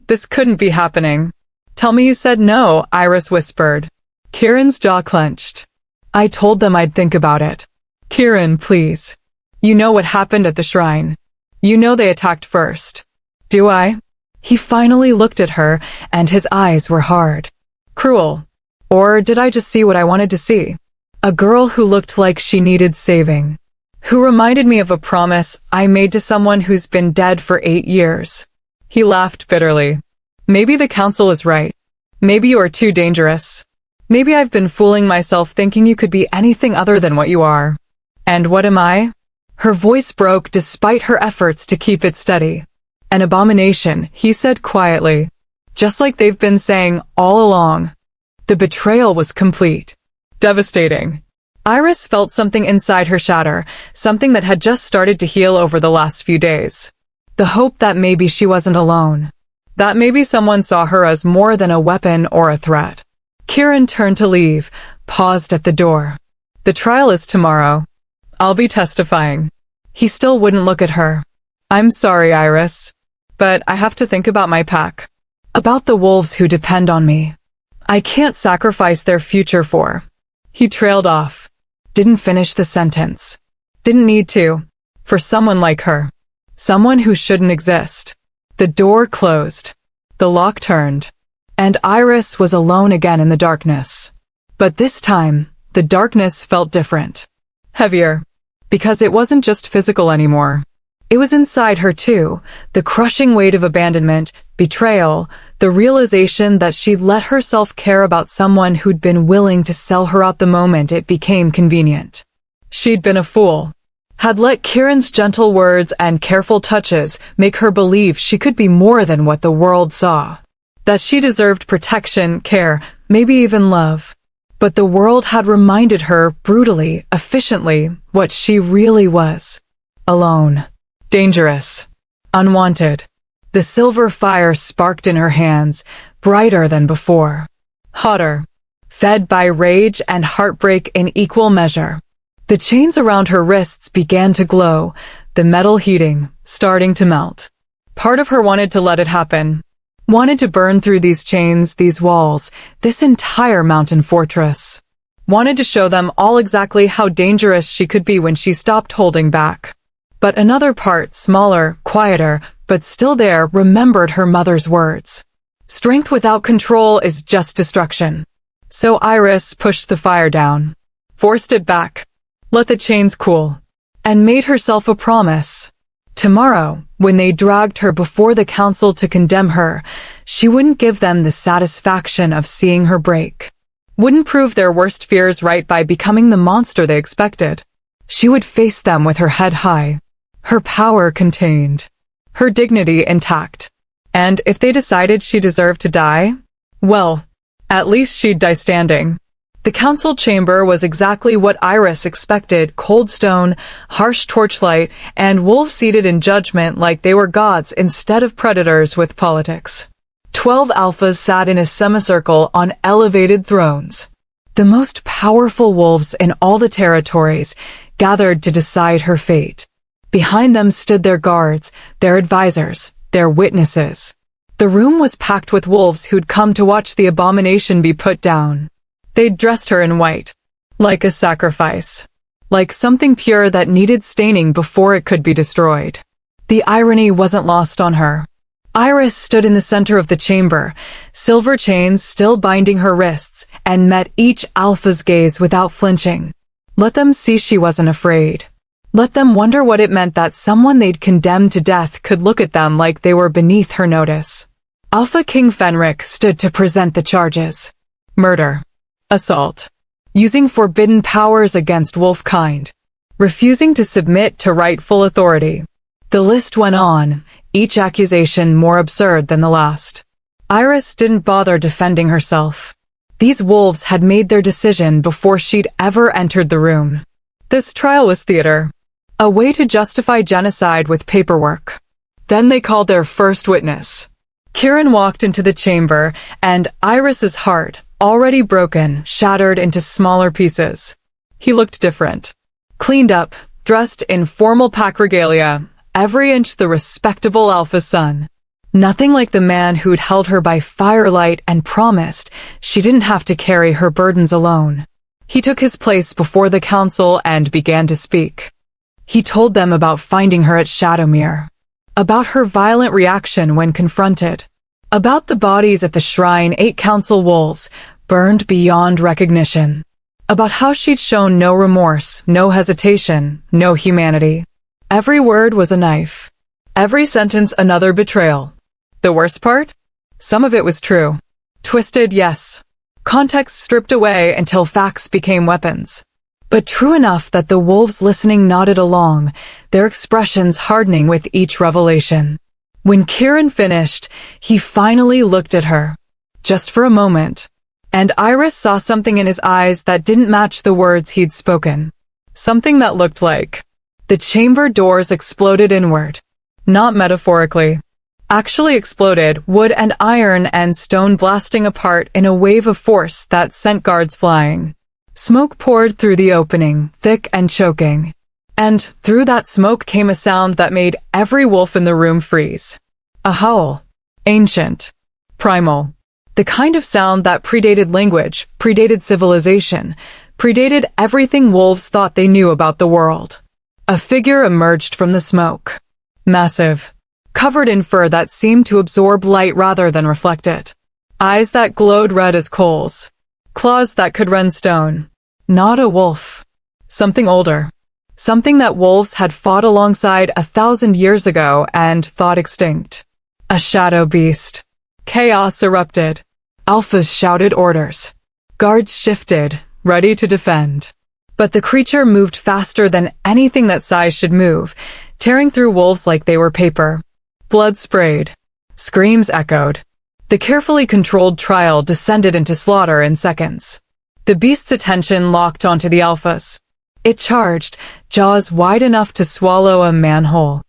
this couldn't be happening. Tell me you said no, Iris whispered. Kieran's jaw clenched. I told them I'd think about it. Kieran, please. You know what happened at the shrine. You know they attacked first. Do I? He finally looked at her, and his eyes were hard. Cruel. Or did I just see what I wanted to see? A girl who looked like she needed saving. Who reminded me of a promise I made to someone who's been dead for 8 years. He laughed bitterly. Maybe the council is right. Maybe you are too dangerous. Maybe I've been fooling myself thinking you could be anything other than what you are. And what am I? Her voice broke despite her efforts to keep it steady. An abomination, he said quietly. Just like they've been saying all along. The betrayal was complete. Devastating. Iris felt something inside her shatter, something that had just started to heal over the last few days. The hope that maybe she wasn't alone. That maybe someone saw her as more than a weapon or a threat. Kieran turned to leave, paused at the door. The trial is tomorrow. I'll be testifying. He still wouldn't look at her. I'm sorry, Iris. But I have to think about my pack. About the wolves who depend on me. I can't sacrifice their future for. He trailed off. Didn't finish the sentence. Didn't need to. For someone like her. Someone who shouldn't exist. The door closed. The lock turned. And Iris was alone again in the darkness. But this time, the darkness felt different. Heavier. Because it wasn't just physical anymore. It was inside her too, the crushing weight of abandonment, betrayal, the realization that she'd let herself care about someone who'd been willing to sell her out the moment it became convenient. She'd been a fool. Had let Kieran's gentle words and careful touches make her believe she could be more than what the world saw. That she deserved protection, care, maybe even love. But the world had reminded her brutally, efficiently, what she really was. Alone. Dangerous. Unwanted. The silver fire sparked in her hands, brighter than before. Hotter. Fed by rage and heartbreak in equal measure. The chains around her wrists began to glow, the metal heating, starting to melt. Part of her wanted to let it happen. Wanted to burn through these chains, these walls, this entire mountain fortress. Wanted to show them all exactly how dangerous she could be when she stopped holding back. But another part, smaller, quieter, but still there, remembered her mother's words. Strength without control is just destruction. So Iris pushed the fire down, forced it back, let the chains cool, and made herself a promise. Tomorrow, when they dragged her before the council to condemn her, she wouldn't give them the satisfaction of seeing her break. Wouldn't prove their worst fears right by becoming the monster they expected. She would face them with her head high. Her power contained, her dignity intact. And if they decided she deserved to die, well, at least she'd die standing. The council chamber was exactly what Iris expected: cold stone, harsh torchlight, and wolves seated in judgment like they were gods instead of predators with politics. 12 alphas sat in a semicircle on elevated thrones. The most powerful wolves in all the territories gathered to decide her fate. Behind them stood their guards, their advisors, their witnesses. The room was packed with wolves who'd come to watch the abomination be put down. They'd dressed her in white. Like a sacrifice. Like something pure that needed staining before it could be destroyed. The irony wasn't lost on her. Iris stood in the center of the chamber, silver chains still binding her wrists, and met each alpha's gaze without flinching. Let them see she wasn't afraid. Let them wonder what it meant that someone they'd condemned to death could look at them like they were beneath her notice. Alpha King Fenric stood to present the charges. Murder. Assault. Using forbidden powers against wolfkind. Refusing to submit to rightful authority. The list went on, each accusation more absurd than the last. Iris didn't bother defending herself. These wolves had made their decision before she'd ever entered the room. This trial was theater. A way to justify genocide with paperwork. Then they called their first witness. Kieran walked into the chamber, and Iris's heart, already broken, shattered into smaller pieces. He looked different. Cleaned up, dressed in formal pack regalia, every inch the respectable alpha son. Nothing like the man who'd held her by firelight and promised she didn't have to carry her burdens alone. He took his place before the council and began to speak. He told them about finding her at Shadowmere. About her violent reaction when confronted. About the bodies at the shrine, 8 council wolves, burned beyond recognition. About how she'd shown no remorse, no hesitation, no humanity. Every word was a knife. Every sentence another betrayal. The worst part? Some of it was true. Twisted, yes. Context stripped away until facts became weapons. But true enough that the wolves listening nodded along, their expressions hardening with each revelation. When Kieran finished, he finally looked at her. Just for a moment. And Iris saw something in his eyes that didn't match the words he'd spoken. Something that looked like. The chamber doors exploded inward. Not metaphorically. Actually exploded, wood and iron and stone blasting apart in a wave of force that sent guards flying. Smoke poured through the opening, thick and choking. And through that smoke came a sound that made every wolf in the room freeze. A howl. Ancient. Primal. The kind of sound that predated language, predated civilization, predated everything wolves thought they knew about the world. A figure emerged from the smoke. Massive. Covered in fur that seemed to absorb light rather than reflect it. Eyes that glowed red as coals. claws that could rend stone. Not a wolf. Something older. Something that wolves had fought alongside 1,000 years ago and thought extinct. A shadow beast. Chaos erupted. Alphas shouted orders. Guards shifted, ready to defend. But the creature moved faster than anything that size should move, tearing through wolves like they were paper. Blood sprayed. Screams echoed. The carefully controlled trial descended into slaughter in seconds. The beast's attention locked onto the alphas. It charged, jaws wide enough to swallow a manhole.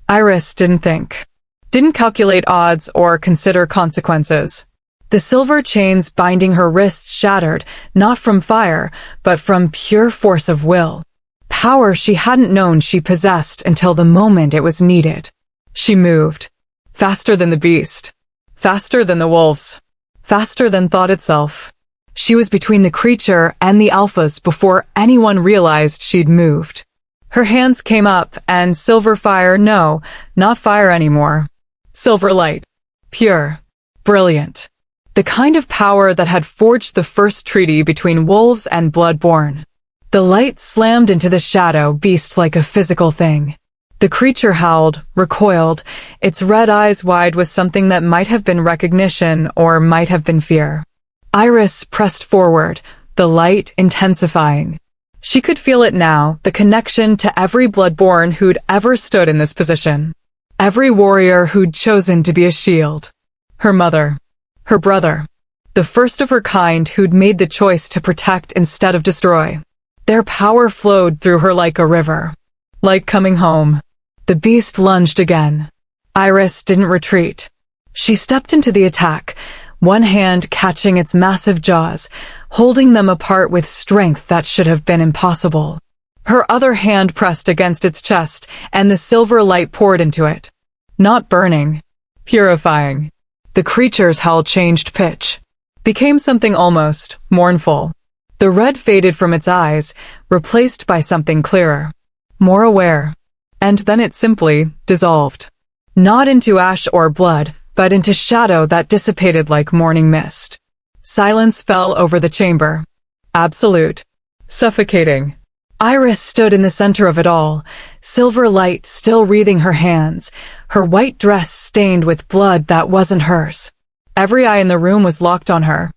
Iris didn't think. Didn't calculate odds or consider consequences. The silver chains binding her wrists shattered, not from fire, but from pure force of will. Power she hadn't known she possessed until the moment it was needed. She moved. Faster than the beast. Faster than the wolves. Faster than thought itself. She was between the creature and the alphas before anyone realized she'd moved. Her hands came up, and silver fire, no, not fire anymore. Silver light. Pure. Brilliant. The kind of power that had forged the first treaty between wolves and bloodborne. The light slammed into the shadow beast like a physical thing. The creature howled, recoiled, its red eyes wide with something that might have been recognition or might have been fear. Iris pressed forward, the light intensifying. She could feel it now, the connection to every bloodborne who'd ever stood in this position. Every warrior who'd chosen to be a shield. Her mother. Her brother. The first of her kind who'd made the choice to protect instead of destroy. Their power flowed through her like a river. Like coming home. The beast lunged again. Iris didn't retreat. She stepped into the attack, one hand catching its massive jaws, holding them apart with strength that should have been impossible. Her other hand pressed against its chest, and the silver light poured into it. Not burning. Purifying. The creature's howl changed pitch. Became something almost mournful. The red faded from its eyes, replaced by something clearer. More aware. And then it simply dissolved. Not into ash or blood, but into shadow that dissipated like morning mist. Silence fell over the chamber. Absolute. Suffocating. Iris stood in the center of it all, silver light still wreathing her hands, her white dress stained with blood that wasn't hers. Every eye in the room was locked on her.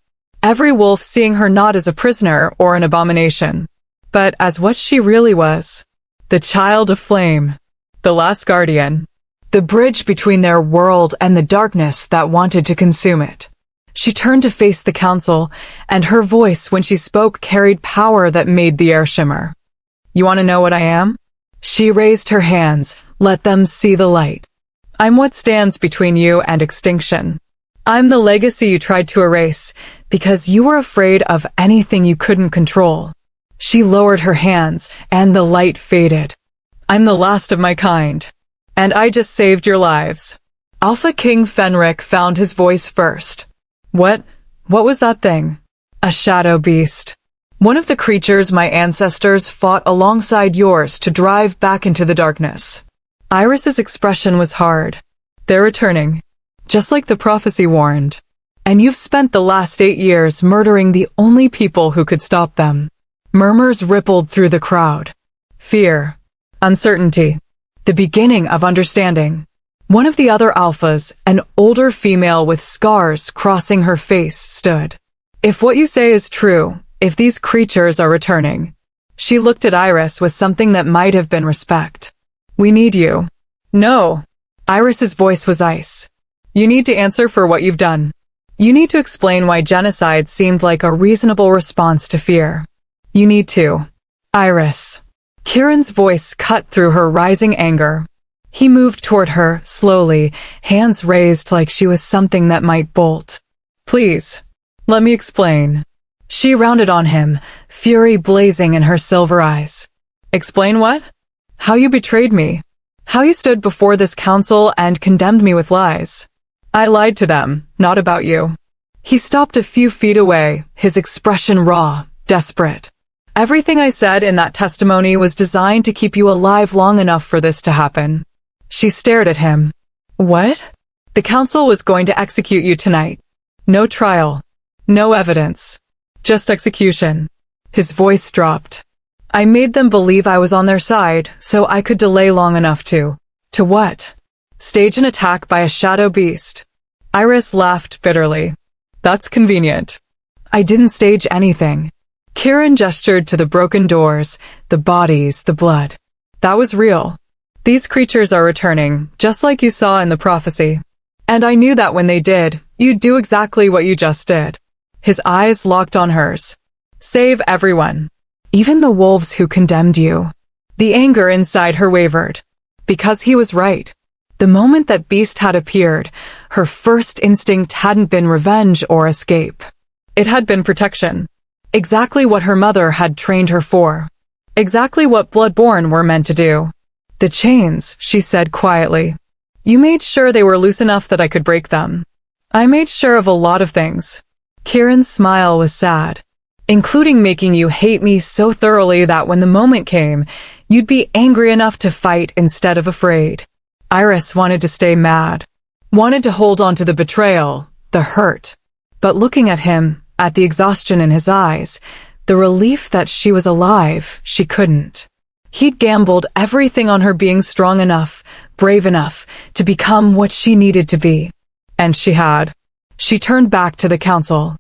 Every wolf seeing her not as a prisoner or an abomination, but as what she really was. The child of flame. The last guardian. The bridge between their world and the darkness that wanted to consume it. She turned to face the council, and her voice when she spoke carried power that made the air shimmer. You want to know what I am? She raised her hands, let them see the light. I'm what stands between you and extinction. I'm the legacy you tried to erase, because you were afraid of anything you couldn't control. She lowered her hands, and the light faded. I'm the last of my kind. And I just saved your lives. Alpha King Fenric found his voice first. What was that thing? A shadow beast. One of the creatures my ancestors fought alongside yours to drive back into the darkness. Iris's expression was hard. They're returning. Just like the prophecy warned. And you've spent the last 8 years murdering the only people who could stop them. Murmurs rippled through the crowd. Fear. Uncertainty. The beginning of understanding. One of the other alphas, an older female with scars crossing her face, stood. If what you say is true, if these creatures are returning. She looked at Iris with something that might have been respect. We need you. No. Iris's voice was ice. You need to answer for what you've done. You need to explain why genocide seemed like a reasonable response to fear. You need to. Iris. Kieran's voice cut through her rising anger. He moved toward her, slowly, hands raised like she was something that might bolt. Please. Let me explain. She rounded on him, fury blazing in her silver eyes. Explain what? How you betrayed me. How you stood before this council and condemned me with lies. I lied to them, not about you. He stopped a few feet away, his expression raw, desperate. Everything I said in that testimony was designed to keep you alive long enough for this to happen. She stared at him. What? The council was going to execute you tonight. No trial. No evidence. Just execution. His voice dropped. I made them believe I was on their side, so I could delay long enough to what? Stage an attack by a shadow beast. Iris laughed bitterly. That's convenient. I didn't stage anything. Kieran gestured to the broken doors, the bodies, the blood. That was real. These creatures are returning, just like you saw in the prophecy. And I knew that when they did, you'd do exactly what you just did. His eyes locked on hers. Save everyone. Even the wolves who condemned you. The anger inside her wavered. Because he was right. The moment that beast had appeared, her first instinct hadn't been revenge or escape. It had been protection. Exactly what her mother had trained her for. Exactly what Bloodborne were meant to do. The chains, she said quietly. You made sure they were loose enough that I could break them. I made sure of a lot of things. Kieran's smile was sad. Including making you hate me so thoroughly that when the moment came, you'd be angry enough to fight instead of afraid. Iris wanted to stay mad. Wanted to hold on to the betrayal, the hurt. But looking at him, at the exhaustion in his eyes, the relief that she was alive, she couldn't. He'd gambled everything on her being strong enough, brave enough, to become what she needed to be. And she had. She turned back to the council.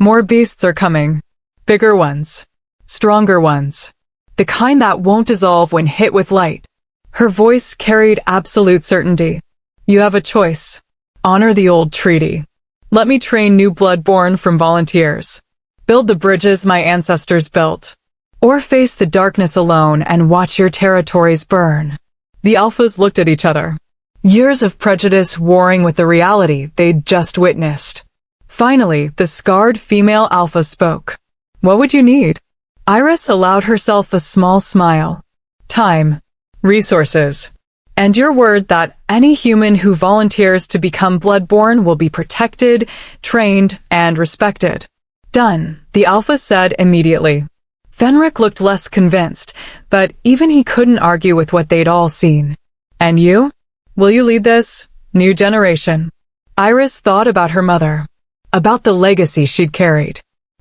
More beasts are coming. Bigger ones. Stronger ones. The kind that won't dissolve when hit with light. Her voice carried absolute certainty. You have a choice. Honor the old treaty. Let me train new Bloodborne from volunteers. Build the bridges my ancestors built. Or face the darkness alone and watch your territories burn. The alphas looked at each other. Years of prejudice warring with the reality they'd just witnessed. Finally, the scarred female alpha spoke. What would you need? Iris allowed herself a small smile. Time. Resources. And your word that any human who volunteers to become Bloodborne will be protected, trained, and respected. Done, the alpha said immediately. Fenric looked less convinced, but even he couldn't argue with what they'd all seen. And you? Will you lead this new generation? Iris thought about her mother. About the legacy she'd carried.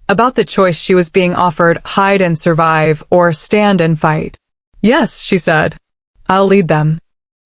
About the choice she was being offered, hide and survive or stand and fight. Yes, she said. I'll lead them.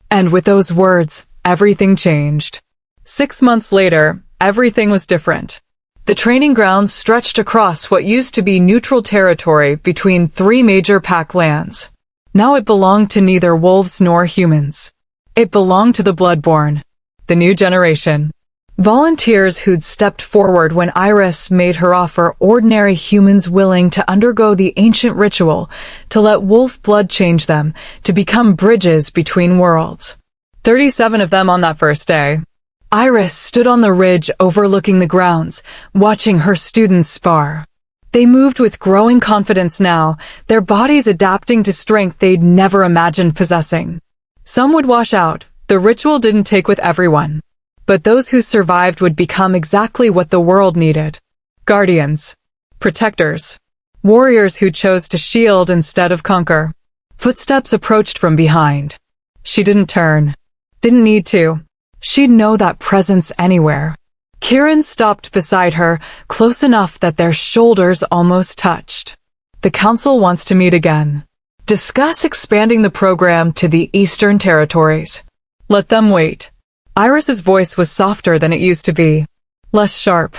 And with those words, everything changed. 6 months later, everything was different. The training grounds stretched across what used to be neutral territory between 3 major pack lands. Now it belonged to neither wolves nor humans. It belonged to the Bloodborne, the new generation. Volunteers who'd stepped forward when Iris made her offer, ordinary humans willing to undergo the ancient ritual, to let wolf blood change them, to become bridges between worlds. 37 of them on that first day. Iris stood on the ridge overlooking the grounds, watching her students spar. They moved with growing confidence now, their bodies adapting to strength they'd never imagined possessing. Some would wash out, the ritual didn't take with everyone. But those who survived would become exactly what the world needed. Guardians. Protectors. Warriors who chose to shield instead of conquer. Footsteps approached from behind. She didn't turn. Didn't need to. She'd know that presence anywhere. Kieran stopped beside her, close enough that their shoulders almost touched. The council wants to meet again. Discuss expanding the program to the Eastern Territories. Let them wait. Iris's voice was softer than it used to be. Less sharp.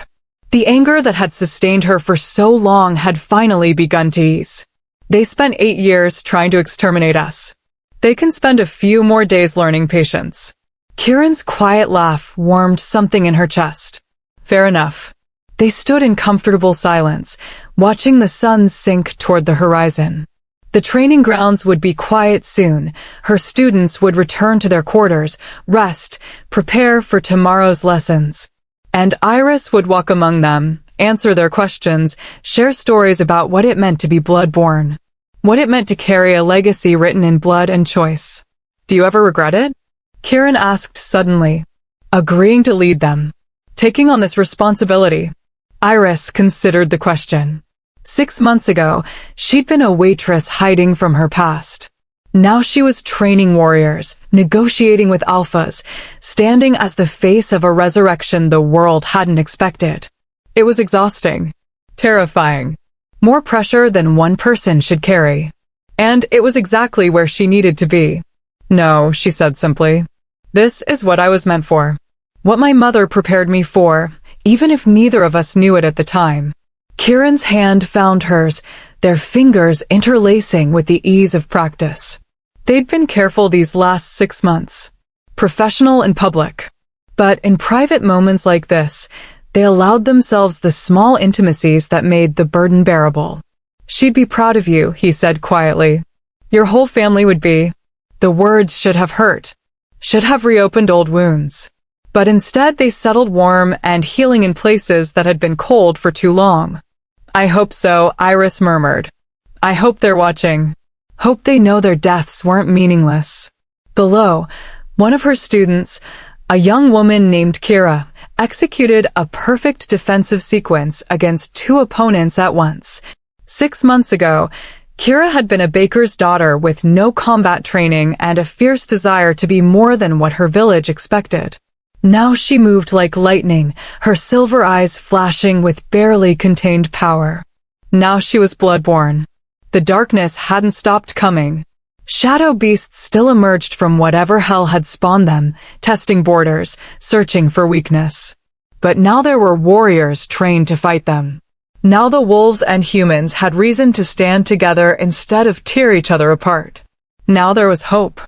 The anger that had sustained her for so long had finally begun to ease. They spent 8 years trying to exterminate us. They can spend a few more days learning patience. Kieran's quiet laugh warmed something in her chest. Fair enough. They stood in comfortable silence, watching the sun sink toward the horizon. The training grounds would be quiet soon. Her students would return to their quarters, rest, prepare for tomorrow's lessons. And Iris would walk among them, answer their questions, share stories about what it meant to be Bloodborne. What it meant to carry a legacy written in blood and choice. Do you ever regret it? Kieran asked suddenly, agreeing to lead them. Taking on this responsibility. Iris considered the question. 6 months ago, she'd been a waitress hiding from her past. Now she was training warriors, negotiating with alphas, standing as the face of a resurrection the world hadn't expected. It was exhausting. Terrifying. More pressure than one person should carry. And it was exactly where she needed to be. No, she said simply. This is what I was meant for. What my mother prepared me for, even if neither of us knew it at the time. Kieran's hand found hers, their fingers interlacing with the ease of practice. They'd been careful these last 6 months. Professional in public. But in private moments like this, they allowed themselves the small intimacies that made the burden bearable. She'd be proud of you, he said quietly. Your whole family would be. The words should have hurt. Should have reopened old wounds. But instead they settled warm and healing in places that had been cold for too long. I hope so, Iris murmured. I hope they're watching. Hope they know their deaths weren't meaningless. Below, one of her students, a young woman named Kira, executed a perfect defensive sequence against 2 opponents at once. 6 months ago, Kira had been a baker's daughter with no combat training and a fierce desire to be more than what her village expected. Now she moved like lightning, her silver eyes flashing with barely contained power. Now she was bloodborne. The darkness hadn't stopped coming. Shadow beasts still emerged from whatever hell had spawned them, testing borders, searching for weakness. But now there were warriors trained to fight them. Now the wolves and humans had reason to stand together instead of tear each other apart. Now there was hope.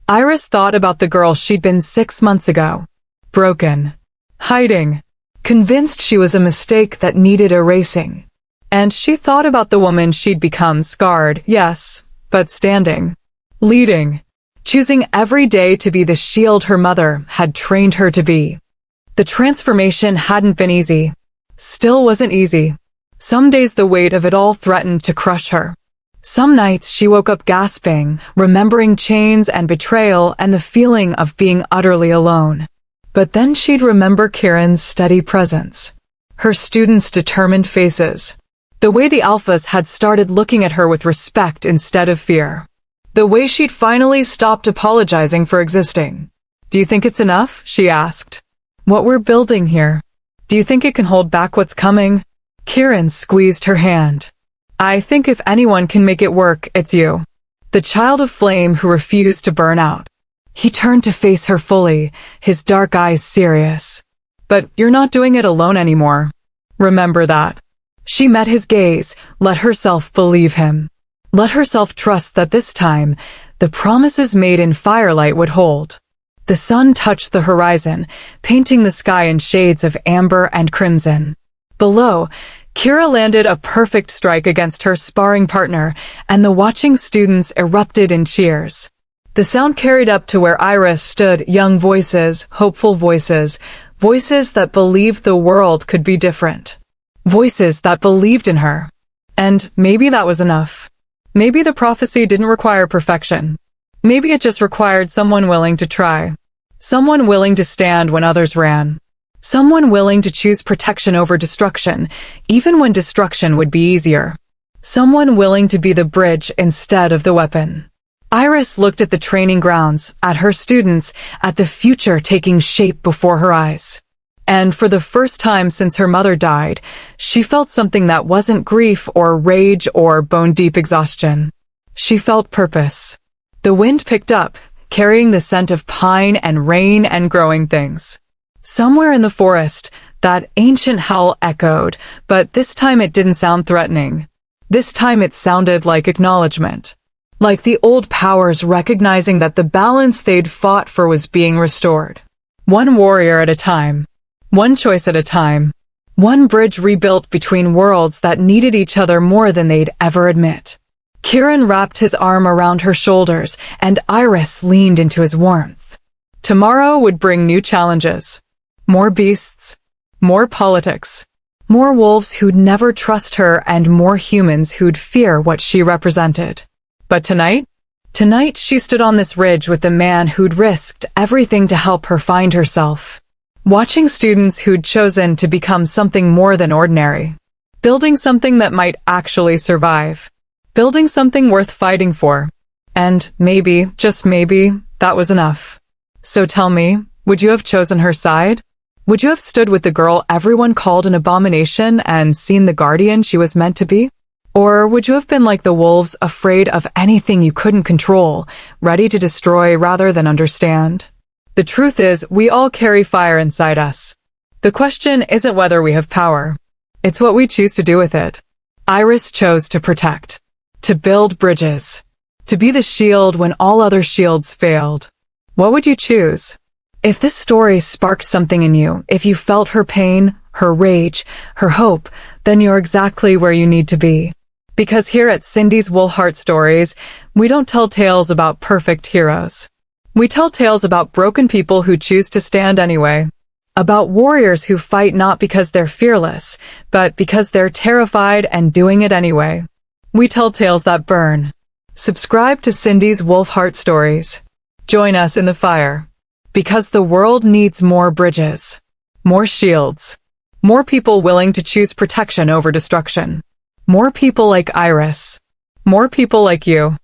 Iris thought about the girl she'd been 6 months ago. Broken. Hiding. Convinced she was a mistake that needed erasing. And she thought about the woman she'd become, scarred, yes, but standing. Leading. Choosing every day to be the shield her mother had trained her to be. The transformation hadn't been easy. Still wasn't easy. Some days the weight of it all threatened to crush her. Some nights she woke up gasping, remembering chains and betrayal and the feeling of being utterly alone. But then she'd remember Kieran's steady presence. Her students' determined faces. The way the alphas had started looking at her with respect instead of fear. The way she'd finally stopped apologizing for existing. Do you think it's enough? She asked. What we're building here. Do you think it can hold back what's coming? Kieran squeezed her hand. I think if anyone can make it work, it's you. The child of flame who refused to burn out. He turned to face her fully, his dark eyes serious. But you're not doing it alone anymore. Remember that. She met his gaze, let herself believe him. Let herself trust that this time, the promises made in firelight would hold. The sun touched the horizon, painting the sky in shades of amber and crimson. Below, Kira landed a perfect strike against her sparring partner, and the watching students erupted in cheers. The sound carried up to where Iris stood, young voices, hopeful voices, voices that believed the world could be different. Voices that believed in her. And maybe that was enough. Maybe the prophecy didn't require perfection. Maybe it just required someone willing to try. Someone willing to stand when others ran. Someone willing to choose protection over destruction, even when destruction would be easier. Someone willing to be the bridge instead of the weapon. Iris looked at the training grounds, at her students, at the future taking shape before her eyes. And for the first time since her mother died, she felt something that wasn't grief or rage or bone-deep exhaustion. She felt purpose. The wind picked up, carrying the scent of pine and rain and growing things. Somewhere in the forest, that ancient howl echoed, but this time it didn't sound threatening. This time it sounded like acknowledgement. Like the old powers recognizing that the balance they'd fought for was being restored. One warrior at a time. One choice at a time. One bridge rebuilt between worlds that needed each other more than they'd ever admit. Kieran wrapped his arm around her shoulders, and Iris leaned into his warmth. Tomorrow would bring new challenges. More beasts. More politics. More wolves who'd never trust her and more humans who'd fear what she represented. But tonight? Tonight she stood on this ridge with the man who'd risked everything to help her find herself. Watching students who'd chosen to become something more than ordinary. Building something that might actually survive. Building something worth fighting for. And maybe, just maybe, that was enough. So tell me, would you have chosen her side? Would you have stood with the girl everyone called an abomination and seen the guardian she was meant to be? Or would you have been like the wolves, afraid of anything you couldn't control, ready to destroy rather than understand? The truth is, we all carry fire inside us. The question isn't whether we have power. It's what we choose to do with it. Iris chose to protect, to build bridges, to be the shield when all other shields failed. What would you choose? If this story sparked something in you, if you felt her pain, her rage, her hope, then you're exactly where you need to be. Because here at Cindy's Wolfheart Stories, we don't tell tales about perfect heroes. We tell tales about broken people who choose to stand anyway. About warriors who fight not because they're fearless, but because they're terrified and doing it anyway. We tell tales that burn. Subscribe to Cindy's Wolfheart Stories. Join us in the fire. Because the world needs more bridges, more shields, more people willing to choose protection over destruction, more people like Iris, more people like you.